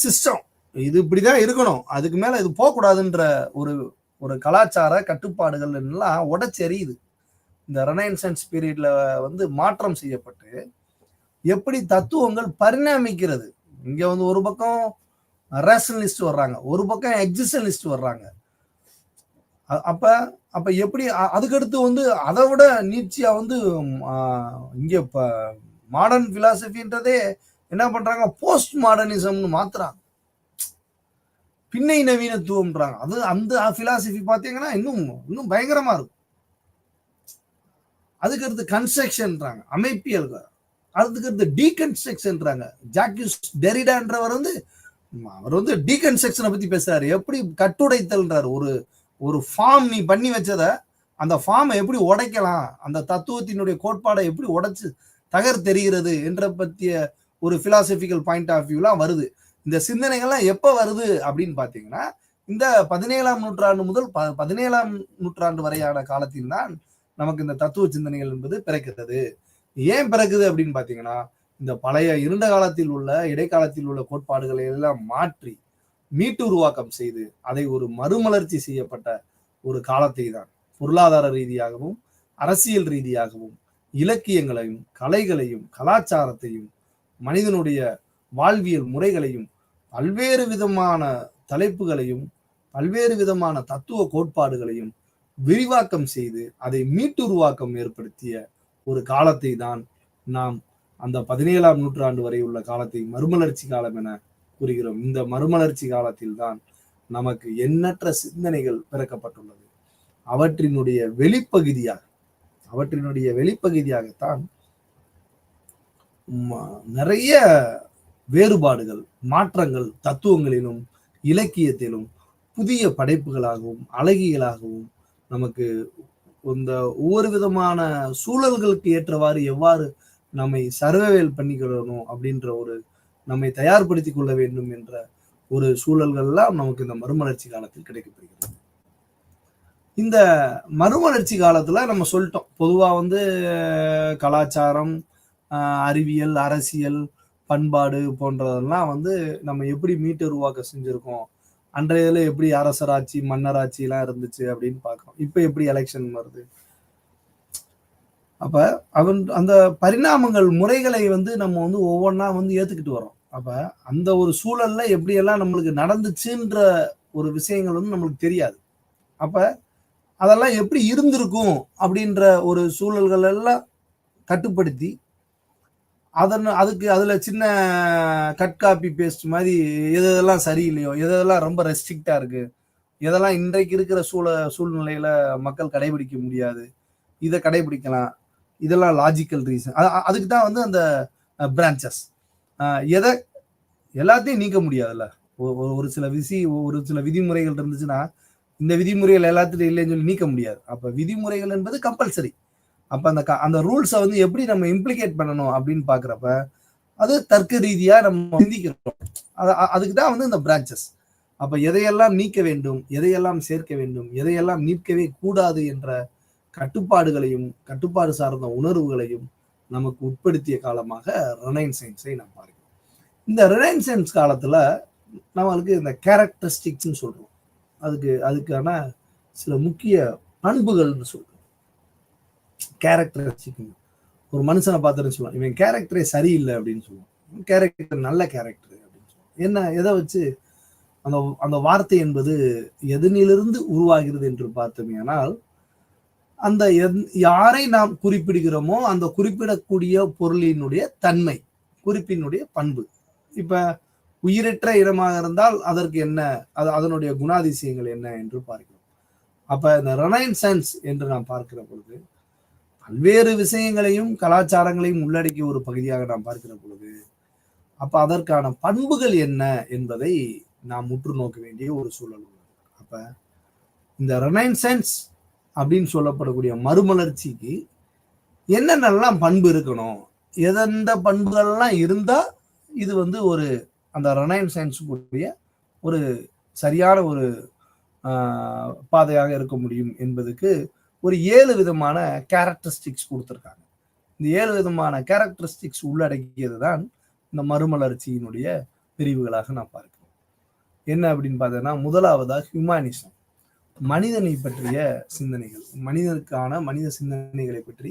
சிஸ்டம் இது இப்படிதான் இருக்கணும், அதுக்கு மேல இது போகக்கூடாதுன்ற ஒரு ஒரு கலாச்சார கட்டுப்பாடுகள் எல்லாம் உடைச்செறியுது. இந்த ரெனைசன்ஸ் பீரியட்ல மாற்றம் செய்யப்பட்டு எப்படி தத்துவங்கள் பரிணாமிக்கிறது. இங்க ஒரு பக்கம் ரேஷனலிஸ்ட் வர்றாங்க, ஒரு பக்கம் எக்ஸிஸ்டன்லிஸ்ட் வர்றாங்க. அப்ப அப்ப எப்படி அதுக்கடுத்து அதை விட நீட்சியா இங்க இப்ப மாடர்ன் பிலாசபின்றதே என்ன பண்றாங்க, போஸ்ட் மாடர்னிசம்னு மாத்துறாங்க, பின்னை நவீனத்துவம்ன்றாங்க. அது அந்த பிலாசபி பாத்தீங்கன்னா இன்னும் பயங்கரமா இருக்கும். அதுக்கடுத்து கன்ஸ்ட்ரக்ஷன்றாங்க, அமைப்பியல். அதுக்கடுத்து டீகன்ஸ்ட்ரக்ஷன்றாங்க. ஜாக்யூஸ் டெரிடான்றவர் அவர் டீகன்ஸ்ட்ரக்ஷனை பத்தி பேசுறாரு. எப்படி கட்டுடைத்தல்ன்றாரு. ஒரு ஃபார்ம் நீ பண்ணி வச்சத அந்த ஃபார்மை எப்படி உடைக்கலாம், அந்த தத்துவத்தினுடைய கோட்பாடை எப்படி உடைச்சு தகர் தெரிகிறது என்ற பற்றிய ஒரு பிலாசபிக்கல் பாயிண்ட் ஆஃப் வியூலாம் வருது. இந்த சிந்தனைகள்லாம் எப்ப வருது அப்படின்னு பாத்தீங்கன்னா, இந்த 17ஆம் நூற்றாண்டு முதல் 17ஆம் நூற்றாண்டு வரையான காலத்தில் தான் நமக்கு இந்த தத்துவ சிந்தனைகள் என்பது பிறக்கிறது. ஏன் பிறக்குது அப்படின்னு பாத்தீங்கன்னா, இந்த பழைய இருண்ட காலத்தில் உள்ள இடைக்காலத்தில் உள்ள கோட்பாடுகளை எல்லாம் மாற்றி மீட்டு உருவாக்கம் செய்து அதை ஒரு மறுமலர்ச்சி செய்யப்பட்ட ஒரு காலத்தை தான் பொருளாதார ரீதியாகவும் அரசியல் ரீதியாகவும் இலக்கியங்களையும் கலைகளையும் கலாச்சாரத்தையும் மனிதனுடைய வாழ்வியல் முறைகளையும் பல்வேறு விதமான தலைப்புகளையும் பல்வேறு விதமான தத்துவ கோட்பாடுகளையும் விரிவாக்கம் செய்து அதை மீட்டுருவாக்கம் ஏற்படுத்திய ஒரு காலத்தை தான் நாம் அந்த 17ஆம் நூற்றாண்டு வரை உள்ள காலத்தை மறுமலர்ச்சி காலம் என கூறுகிறோம். இந்த மறுமலர்ச்சி காலத்தில் தான் நமக்கு எண்ணற்ற சிந்தனைகள் பிறக்கப்பட்டுள்ளது. அவற்றினுடைய வெளிப்பகுதியாகத்தான் நிறைய வேறுபாடுகள், மாற்றங்கள் தத்துவங்களிலும் இலக்கியத்திலும் புதிய படைப்புகளாகவும் அழகியலாகவும் நமக்கு இந்த ஒவ்வொரு விதமான சூழல்களுக்கு ஏற்றவாறு எவ்வாறு நம்மை சர்வைவல் பண்ணிக்கிறோம் அப்படின்ற ஒரு நம்மை தயார்படுத்திக் கொள்ள வேண்டும் என்ற ஒரு சூழல்கள்லாம் நமக்கு இந்த மறுமலர்ச்சி காலத்தில் கிடைக்கப்படுகிறது. இந்த மறுமலர்ச்சி காலத்துல நம்ம சொல்லிட்டோம், பொதுவா கலாச்சாரம், அறிவியல், அரசியல், பண்பாடு போன்றதெல்லாம் நம்ம எப்படி மீட்டுருவாக்க செஞ்சிருக்கோம், அன்றையதுல எப்படி அரசராட்சி மன்னராட்சி எல்லாம் இருந்துச்சு அப்படின்னு பார்க்கிறோம். இப்ப எப்படி எலெக்ஷன் வருது. அப்ப அந்த பரிணாமங்கள் முறைகளை நம்ம ஒவ்வொன்றா ஏத்துக்கிட்டு வரோம். அப்ப அந்த ஒரு சூழல்ல எப்படியெல்லாம் நம்மளுக்கு நடந்துச்சுன்ற ஒரு விஷயங்கள் நம்மளுக்கு தெரியாது. அப்ப அதெல்லாம் எப்படி இருந்திருக்கும் அப்படின்ற ஒரு சூழல்கள் எல்லாம் கட்டுப்படுத்தி அதுல சின்ன கட் காப்பி பேஸ்ட் மாதிரி எதெல்லாம் சரியில்லையோ, எதெல்லாம் ரொம்ப ரெஸ்ட்ரிக்டா இருக்கு, எதெல்லாம் இன்றைக்கு இருக்கிற சூழ்நிலையில மக்கள் கடைபிடிக்க முடியாது, இதை கடைபிடிக்கலாம், இதெல்லாம் லாஜிக்கல் ரீசன். அதுக்கு தான் அந்த பிரான்ச்சஸ். எல்லாத்தையும் நீக்க முடியாதுல்ல. ஒரு சில விதிமுறைகள் இருந்துச்சுன்னா இந்த விதிமுறைகள் எல்லாத்துலையும் இல்லைன்னு சொல்லி நீக்க முடியாது. அப்ப விதிமுறைகள் என்பது கம்பல்சரி. அப்ப அந்த ரூல்ஸை எப்படி நம்ம இம்ப்ளிகேட் பண்ணணும் அப்படின்னு பாக்குறப்ப அது தர்க்க ரீதியா நம்ம சிந்திக்கிறோம். அதுக்கு தான் இந்த பிரான்ச்சஸ். அப்ப எதையெல்லாம் நீக்க வேண்டும், எதையெல்லாம் சேர்க்க வேண்டும், எதையெல்லாம் நீக்கவே கூடாது என்ற கட்டுப்பாடுகளையும் கட்டுப்பாடு சார்ந்த உணர்வுகளையும் நமக்கு உட்படுத்திய காலமாக ரெனைசன்ஸை நாம் பார்க்கிறோம். இந்த ரெனைசன்ஸ் காலத்துல நம்மளுக்கு இந்த கேரக்டரிஸ்டிக்ஸ்ன்னு சொல்றோம். அதுக்கான சில முக்கிய பண்புகள்னு சொல்றோம். கேரக்டரிஸ்டிக். ஒரு மனுஷனை பார்த்துன்னு சொல்லுவோம், இவன் கேரக்டரே சரியில்லை அப்படின்னு சொல்லுவோம், கேரக்டர் நல்ல கேரக்டர் அப்படின்னு சொல்லுவோம். என்ன எதை வச்சு அந்த வார்த்தை என்பது எதனிலிருந்து உருவாகிறது என்று பார்த்தோமேனால், அந்த யாரை நாம் குறிப்பிடுகிறோமோ அந்த குறிப்பிடக்கூடிய பொருளினுடைய தன்மை, குறிப்பினுடைய பண்பு. இப்ப உயிரற்ற இடமாக இருந்தால் அதற்கு என்ன, அதனுடைய குணாதிசயங்கள் என்ன என்று பார்க்கிறோம். அப்ப இந்த ரெனைசன்ஸ் என்று நாம் பார்க்கிற பொழுது பல்வேறு விஷயங்களையும் கலாச்சாரங்களையும் உள்ளடக்கிய ஒரு பகுதியாக நாம் பார்க்கிற பொழுது அப்ப அதற்கான பண்புகள் என்ன என்பதை நாம் உற்று நோக்க வேண்டிய ஒரு சூழல் உள்ளது. அப்ப இந்த ரெனைசன்ஸ் அப்படின்னு சொல்லப்படக்கூடிய மறுமலர்ச்சிக்கு என்னென்னலாம் பண்பு இருக்கணும், எந்தெந்த பண்புகள்லாம் இருந்தா இது வந்து ஒரு அந்த ரெனைசன்ஸுக்குரிய ஒரு சரியான ஒரு பாதையாக இருக்க முடியும் என்பதுக்கு ஒரு 7 விதமான கேரக்டரிஸ்டிக்ஸ் கொடுத்துருக்காங்க. இந்த 7 விதமான கேரக்டரிஸ்டிக்ஸ் உள்ளடக்கியது தான் இந்த மறுமலர்ச்சியினுடைய பிரிவுகளாக நான் பார்க்கிறேன். என்ன அப்படின்னு பார்த்தீங்கன்னா, முதலாவதா ஹியூமானிசம், மனிதனை பற்றிய சிந்தனைகள், மனித சிந்தனைகளை பற்றி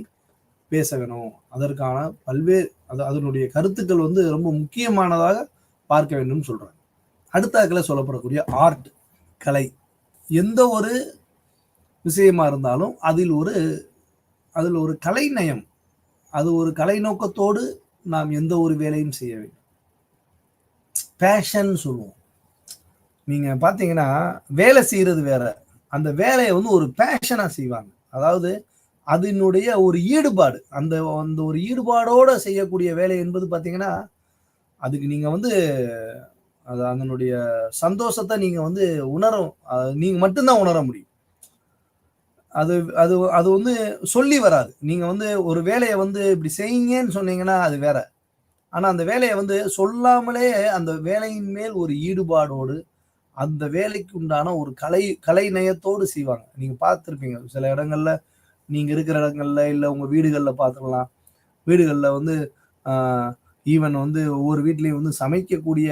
பேச வேணும். அதற்கான பல்வேறு அதனுடைய கருத்துக்கள் வந்து ரொம்ப முக்கியமானதாக பார்க்க வேண்டும் சொல்றாங்க. அடுத்தாக்கல சொல்லப்படக்கூடிய ஆர்ட், கலை, எந்த ஒரு விஷயமா இருந்தாலும் அதில் ஒரு கலை நயம், அது ஒரு கலை நோக்கத்தோடு நாம் எந்த ஒரு வேலையும் செய்ய வேண்டும். பேஷன் சொல்லுவோம். நீங்க பாத்தீங்கன்னா வேலை செய்யறது வேற, அந்த வேலையை வந்து ஒரு பேஷனா செய்வாங்க. அதாவது அதனுடைய ஒரு ஈடுபாடு, அந்த ஒரு ஈடுபாடோட செய்யக்கூடிய வேலை என்பது பாத்தீங்கன்னா அதுக்கு நீங்க வந்து அதனுடைய சந்தோஷத்தை நீங்க வந்து நீங்க மட்டும்தான் உணர முடியும். அது அது அது வந்து சொல்லி வராது. நீங்க வந்து ஒரு வேலையை வந்து இப்படி செய்யுங்கன்னு சொன்னீங்கன்னா அது வேற. ஆனா அந்த வேலையை வந்து சொல்லாமலே அந்த வேலையின் மேல் ஒரு ஈடுபாடோடு அந்த வேலைக்கு உண்டான ஒரு கலை நயத்தோடு செய்வாங்க. நீங்க பார்த்துருப்பீங்க சில இடங்கள்ல, நீங்க இருக்கிற இடங்கள்ல இல்ல உங்க வீடுகள்ல பார்த்துக்கலாம். வீடுகள்ல வந்து ஈவன் வந்து ஒவ்வொரு வீட்லயும் வந்து சமைக்கக்கூடிய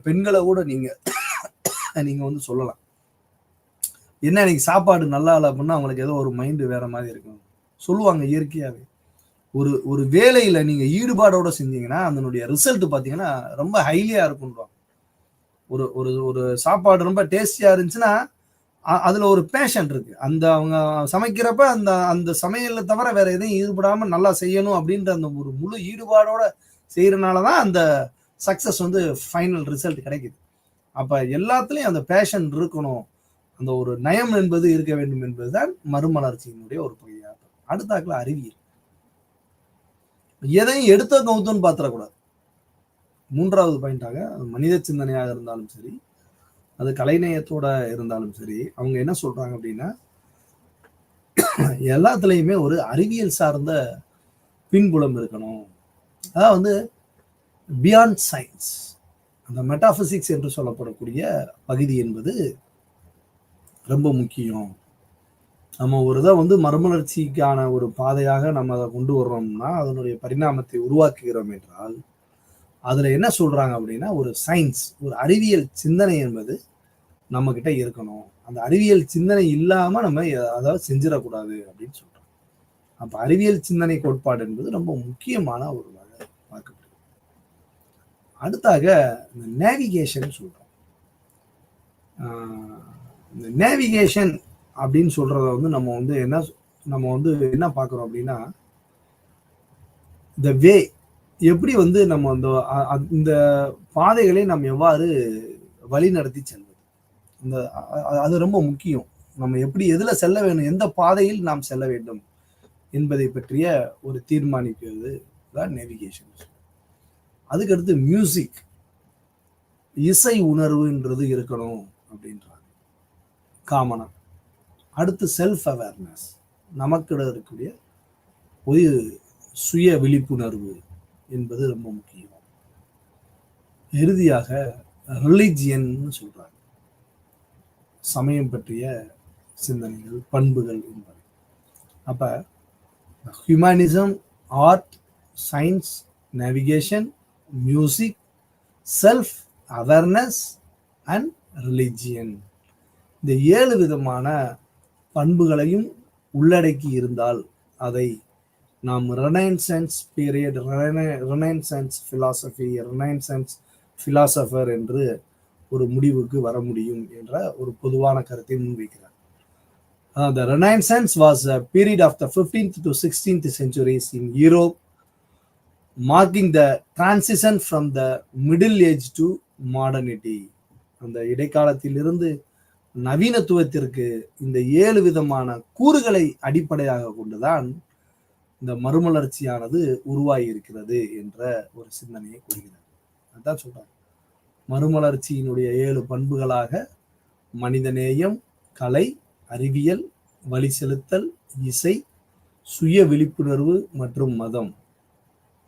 பெண்களை கூட நீங்க வந்து சொல்லலாம். என்ன இன்னைக்கு சாப்பாடு நல்லா இல்லை அப்படின்னா அவங்களுக்கு ஏதோ ஒரு மைண்டு வேற மாதிரி இருக்கும் சொல்லுவாங்க. இயற்கையாவே ஒரு வேலையில நீங்க ஈடுபாடோட செஞ்சீங்கன்னா அதனுடைய ரிசல்ட் பாத்தீங்கன்னா ரொம்ப ஹைலியா இருக்கும்வாங்க. ஒரு சாப்பாடு ரொம்ப டேஸ்டியா இருந்துச்சுன்னா அதுல ஒரு பேஷன் இருக்கு. அந்த அவங்க சமைக்கிறப்ப அந்த சமையலை தவிர வேற எதையும் ஈடுபடாம நல்லா செய்யணும் அப்படின்ற அந்த ஒரு முழு ஈடுபாடோட செய்யறதுனாலதான் அந்த சக்சஸ் வந்து ஃபைனல் ரிசல்ட் கிடைக்குது. அப்ப எல்லாத்துலயும் அந்த பேஷன் இருக்கணும், அந்த ஒரு நயம் என்பது இருக்க வேண்டும் என்பதுதான் மறுமலர்ச்சியினுடைய ஒரு பகுதியாக. அடுத்தாக்குல அறிவியல், எதையும் எடுத்த கவுத்தோன்னு பாத்திரக்கூடாது. மூன்றாவது பாயிண்டாக மனித சிந்தனையாக இருந்தாலும் சரி, அது கலைநயத்தோட இருந்தாலும் சரி, அவங்க என்ன சொல்றாங்க அப்படின்னா எல்லாத்துலயுமே ஒரு அறிவியல் சார்ந்த பின்புலம் இருக்கணும். அதாவது வந்து பியாண்ட் சயின்ஸ், அந்த மெட்டாபிசிக்ஸ் என்று சொல்லப்படக்கூடிய பகுதி என்பது ரொம்ப முக்கியம். நம்ம ஒரு இதை வந்து மறுமலர்ச்சிக்கான ஒரு பாதையாக நம்ம அதை கொண்டு வர்றோம்னா அதனுடைய பரிணாமத்தை உருவாக்குகிறோம் என்றால் அதுல என்ன சொல்றாங்க அப்படின்னா ஒரு சயின்ஸ், ஒரு அறிவியல் சிந்தனை என்பது நம்ம கிட்ட இருக்கணும். அந்த அறிவியல் சிந்தனை இல்லாம நம்ம அதாவது செஞ்சிடக்கூடாது அப்படின்னு சொல்றோம். அப்ப அறிவியல் சிந்தனை கோட்பாடு என்பது ரொம்ப முக்கியமான ஒரு வகை பார்க்கப்படுது. அடுத்தாக இந்த நேவிகேஷன் சொல்றோம். இந்த நேவிகேஷன் அப்படின்னு சொல்றத வந்து நம்ம வந்து என்ன பார்க்கிறோம் அப்படின்னா இந்த வே எப்படி வந்து நம்ம இந்த பாதைகளை நம்ம எவ்வாறு வழி நடத்தி செல்வது, அது ரொம்ப முக்கியம். நம்ம எப்படி எதுல செல்ல வேண்டும், எந்த பாதையில் நாம் செல்ல வேண்டும் என்பதை பற்றிய ஒரு தீர்மானிக்கிறது தான் நேவிகேஷன். அதுக்கடுத்து மியூசிக், இசை உணர்வுன்றது இருக்கணும் அப்படின்றாங்க காமனா. அடுத்து செல்ஃப் அவேர்னஸ், நமக்கு இருக்கக்கூடிய ஒரு சுய விழிப்புணர்வு என்பது ரொம்ப முக்கியம். இறுதியாக ரிலிஜியன் சொல்றாங்க, சமயம் பற்றிய சிந்தனைகள், பண்புகள் என்பது. அப்ப humanism, art, science, navigation, music, self awareness and religion, இந்த 7 விதமான பண்புகளையும் உள்ளடக்கி இருந்தால் அதை நாம் renaissance period, renaissance philosophy, renaissance philosopher என்று ஒரு முடிவுக்கு வர முடியும் என்ற ஒரு பொதுவான கருத்தை முன்வைக்கிறார். The Renaissance was a period of the 15th to 16th centuries in Europe, marking the transition from the Middle Age to modernity. அந்த இடைக்காலத்திலிருந்து நவீனத்துவத்திற்கு இந்த 7 விதமான கூறுகளை அடிப்படையாக கொண்டுதான் இந்த மறுமலர்ச்சியானது உருவாகி இருக்கிறது என்ற ஒரு சிந்தனையை கூறுகிறார். அதான் சொல்றாங்க. மறுமலர்ச்சியினுடைய 7 பண்புகளாக மனிதநேயம், கலை, அறிவியல், வழி செலுத்தல், இசை, சுய விழிப்புணர்வு மற்றும் மதம்.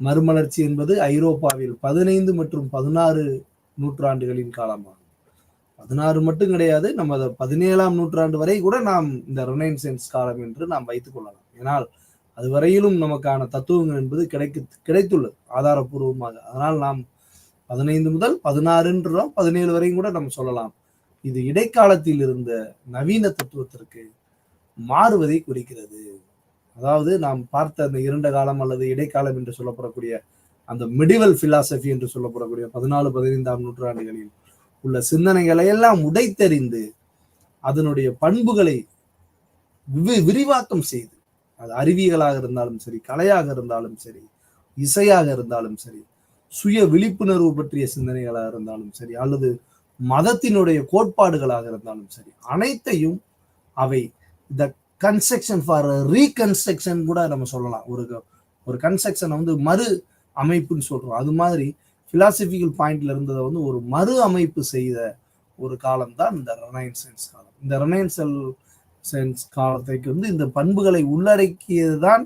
மறுமலர்ச்சி என்பது ஐரோப்பாவில் 15 மற்றும் 16 நூற்றாண்டுகளின் காலமாகும். 16 மட்டும் கிடையாது, நம்ம 17ஆம் நூற்றாண்டு வரை கூட நாம் இந்த ரெனைசன்ஸ் காலம் என்று நாம் வைத்துக் கொள்ளலாம். ஏனால் அதுவரையிலும் நமக்கான தத்துவங்கள் என்பது கிடைத்துள்ளது ஆதாரபூர்வமாக. அதனால் நாம் 15 முதல் 16 17 வரையும் கூட நம்ம சொல்லலாம். இது இடைக்காலத்தில் இருந்த நவீன தத்துவத்திற்கு மாறுவதை குறிக்கிறது. அதாவது நாம் பார்த்த அந்த இருண்ட காலம் அல்லது இடைக்காலம் என்று சொல்லப்படக்கூடிய அந்த மிடிவல் பிலாசபி என்று சொல்லப்படக்கூடிய 14 15ஆம் நூற்றாண்டுகளில் உள்ள சிந்தனைகளை எல்லாம் உடைத்தெறிந்து அதனுடைய பண்புகளை விரிவாக்கம் செய்து, அது அறிவியலாக இருந்தாலும் சரி, கலையாக இருந்தாலும் சரி, இசையாக இருந்தாலும் சரி, சுய விழிப்புணர்வு பற்றிய சிந்தனைகளாக இருந்தாலும் சரி, அல்லது மதத்தினுடைய கோட்பாடுகளாக இருந்தாலும் சரி, அனைத்தையும் அவை த கன்ஸ்ட்ரக்ஷன் ஃபார் ரீகன்ஸ்ட்ரக்ஷன் கூட நம்ம சொல்லலாம். ஒரு கன்ஸ்ட்ரக்ஷனை வந்து மறு அமைப்புன்னு சொல்றோம். அது மாதிரி பிலாசபிக்கல் பாயிண்ட்ல இருந்ததை வந்து ஒரு மறு அமைப்பு செய்த ஒரு காலம் தான் இந்த ரெனைசன்ஸ் காலம். இந்த ரெனைசன்ஸ் காலத்துக்கு வந்து இந்த பண்புகளை உள்ளடக்கியதுதான்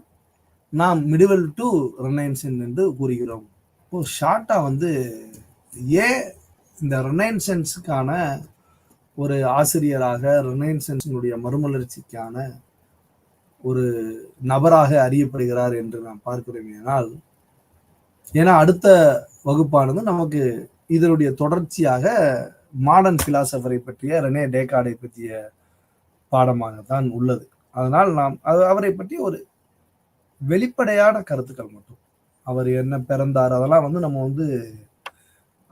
நாம் மிடிவல் டு ரெனைசன்ஸ் என்று கூறுகிறோம். இப்போ ஷார்ட்டா வந்து ஏன் இந்த ரெனைசன்ஸுக்கான ஒரு ஆசிரியராக, ரெனைசன்ஸினுடைய மறுமலர்ச்சிக்கான ஒரு நபராக அறியப்படுகிறார் என்று நாம் பார்க்கிறோம். ஏன்னா அடுத்த வகுப்பானது நமக்கு இதனுடைய தொடர்ச்சியாக மாடர்ன் பிலாசபரை பற்றிய ரெனே டேகார்டை பற்றிய பாடமாகத்தான் உள்ளது. அதனால் நாம் அவரை பற்றி ஒரு வெளிப்படையான கருத்துக்கள் மட்டும், அவர் என்ன பிறந்தார், அதெல்லாம் வந்து நம்ம வந்து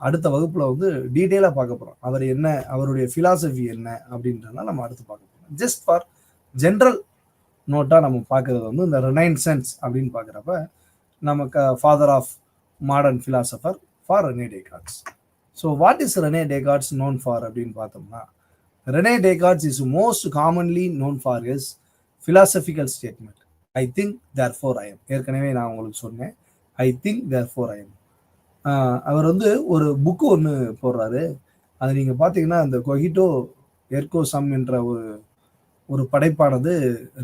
அடுத்த வகுப்புல வந்து டீட்டெயிலா பார்க்க போறோம். அவர் என்ன, அவருடைய பிலாசபி என்ன அப்படின்றதுனால நம்ம அடுத்து பார்க்க போறோம். ஜஸ்ட் ஃபார் ஜென்ரல் நோட்டா நம்ம பார்க்கறது வந்து இந்த ரெனைசன்ஸ் அப்படின்னு பார்க்குறப்ப நமக்கு father of modern philosopher for Rene Descartes. So what is Rene Descartes known for அப்படின்னு பார்த்தோம்னா, Rene Descartes is most commonly known for his philosophical statement, I think therefore I am. ஏற்கனவே நான் உங்களுக்கு சொன்னேன், I think therefore I am. அவர் வந்து ஒரு book ஒன்று போடுறாரு. அது நீங்கள் பார்த்தீங்கன்னா அந்த கொஹிட்டோ எர்கோ சம் என்ற ஒரு படைப்பானது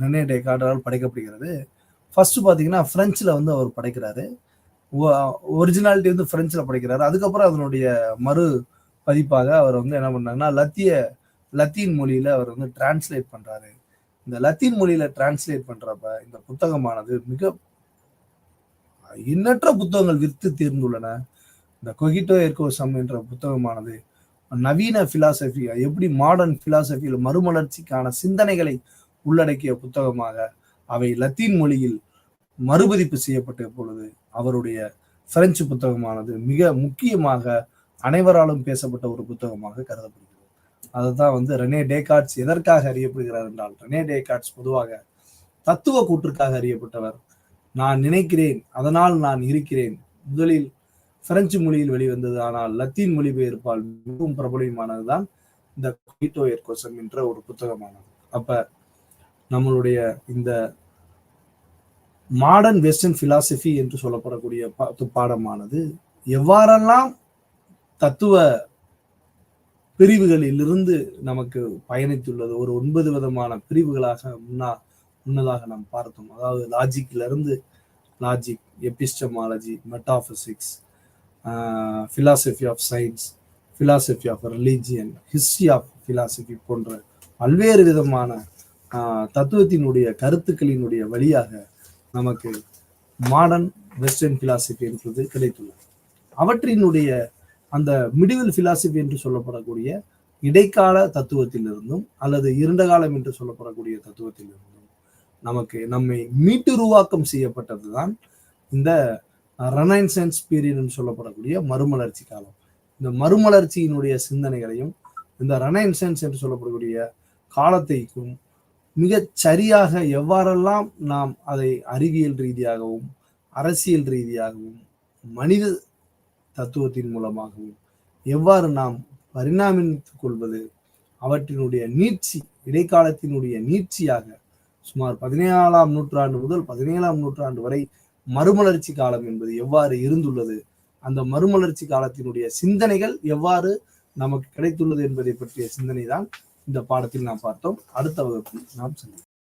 ரெனே டேகார்டால் படைக்கப்படுகிறது. ஃபர்ஸ்ட் பார்த்தீங்கன்னா ஃப்ரெஞ்சில் வந்து அவர் படைக்கிறாரு, ஒரிஜினாலிட்டி வந்து ஃப்ரெஞ்சில் படைக்கிறாரு. அதுக்கப்புறம் அதனுடைய மறு பதிப்பாக அவர் வந்து என்ன பண்ணாருன்னா லத்தீன் மொழியில அவர் வந்து டிரான்ஸ்லேட் பண்றாரு. இந்த லத்தீன் மொழியில டிரான்ஸ்லேட் பண்றப்ப இந்த புத்தகமானது மிக எண்ணற்ற புத்தகங்கள் விற்று தீர்ந்துள்ளன. இந்த கொஹிட்டோ எர்கோ சம் என்ற புத்தகமானது நவீன பிலாசபி, எப்படி மாடர்ன் பிலாசபியில் மறுமலர்ச்சிக்கான சிந்தனைகளை உள்ளடக்கிய புத்தகமாக அவை லத்தீன் மொழியில் மறுபதிப்பு செய்யப்பட்ட பொழுது அவருடைய பிரெஞ்சு புத்தகமானது மிக முக்கியமாக அனைவராலும் பேசப்பட்ட ஒரு புத்தகமாக கருதப்படுகிறது. அதுதான் வந்து ரெனே டேகார்ட்ஸ் எதற்காக அறியப்படுகிறார் என்றால், ரெனே டேகார்ட்ஸ் பொதுவாக தத்துவ கூற்றுக்காக அறியப்பட்டவர். நான் நினைக்கிறேன், அதனால் நான் இருக்கிறேன் முதலில் பிரெஞ்சு மொழியில் வெளிவந்தது, ஆனால் லத்தீன் மொழிபெயர்ப்பால் மிகவும் பிரபலமானதுதான் இந்த கொஹிட்டோ எர்கோ சம் என்ற ஒரு புத்தகமானது. அப்ப நம்மளுடைய இந்த மாடர்ன் வெஸ்டர்ன் பிலாசபி என்று சொல்லப்படக்கூடிய பாடமானது எவ்வாறெல்லாம் தத்துவ பிரிவுகளிலிருந்து நமக்கு பயணித்துள்ளது, ஒரு 9 விதமான பிரிவுகளாக முன்னதாக நாம் பார்த்தோம். அதாவது logic, epistemology, metaphysics, philosophy of science, philosophy of religion, history of philosophy போன்ற பல்வேறு விதமான தத்துவத்தினுடைய கருத்துக்களினுடைய வழியாக நமக்கு மாடர்ன் வெஸ்டர்ன் பிலாசபி என்பது கிடைத்துள்ளது. அவற்றினுடைய அந்த மிடிவல் பிலாசபி என்று சொல்லப்படக்கூடிய இடைக்கால தத்துவத்திலிருந்தும் அல்லது இருண்ட காலம் என்று சொல்லப்படக்கூடிய தத்துவத்திலிருந்தும் நம்மை மீட்டுருவாக்கம் செய்யப்பட்டதுதான் இந்த ரெனைசன்ஸ் பீரியட் என்று சொல்லப்படக்கூடிய மறுமலர்ச்சி காலம். இந்த மறுமலர்ச்சியினுடைய சிந்தனைகளையும் இந்த ரெனைசன்ஸ் என்று சொல்லப்படக்கூடிய காலத்தைக்கும் மிக சரியாக எவ்வாறெல்லாம் நாம் அதை அறிவியல் ரீதியாகவும் அரசியல் ரீதியாகவும் மனித தத்துவத்தின் மூலமாகவும் எவ்வாறு நாம் பரிணாமித்துக் கொள்வது, அவற்றினுடைய நீட்சி, இடைக்காலத்தினுடைய நீட்சியாக சுமார் 14ஆம் நூற்றாண்டு முதல் 17ஆம் நூற்றாண்டு வரை மறுமலர்ச்சி காலம் என்பது எவ்வாறு இருந்துள்ளது, அந்த மறுமலர்ச்சி காலத்தினுடைய சிந்தனைகள் எவ்வாறு நமக்கு கிடைத்துள்ளது என்பதை பற்றிய சிந்தனை தான் இந்த பாடத்தில் நாம் பார்த்தோம். அடுத்த வகுப்பில் நாம் சந்திப்போம்.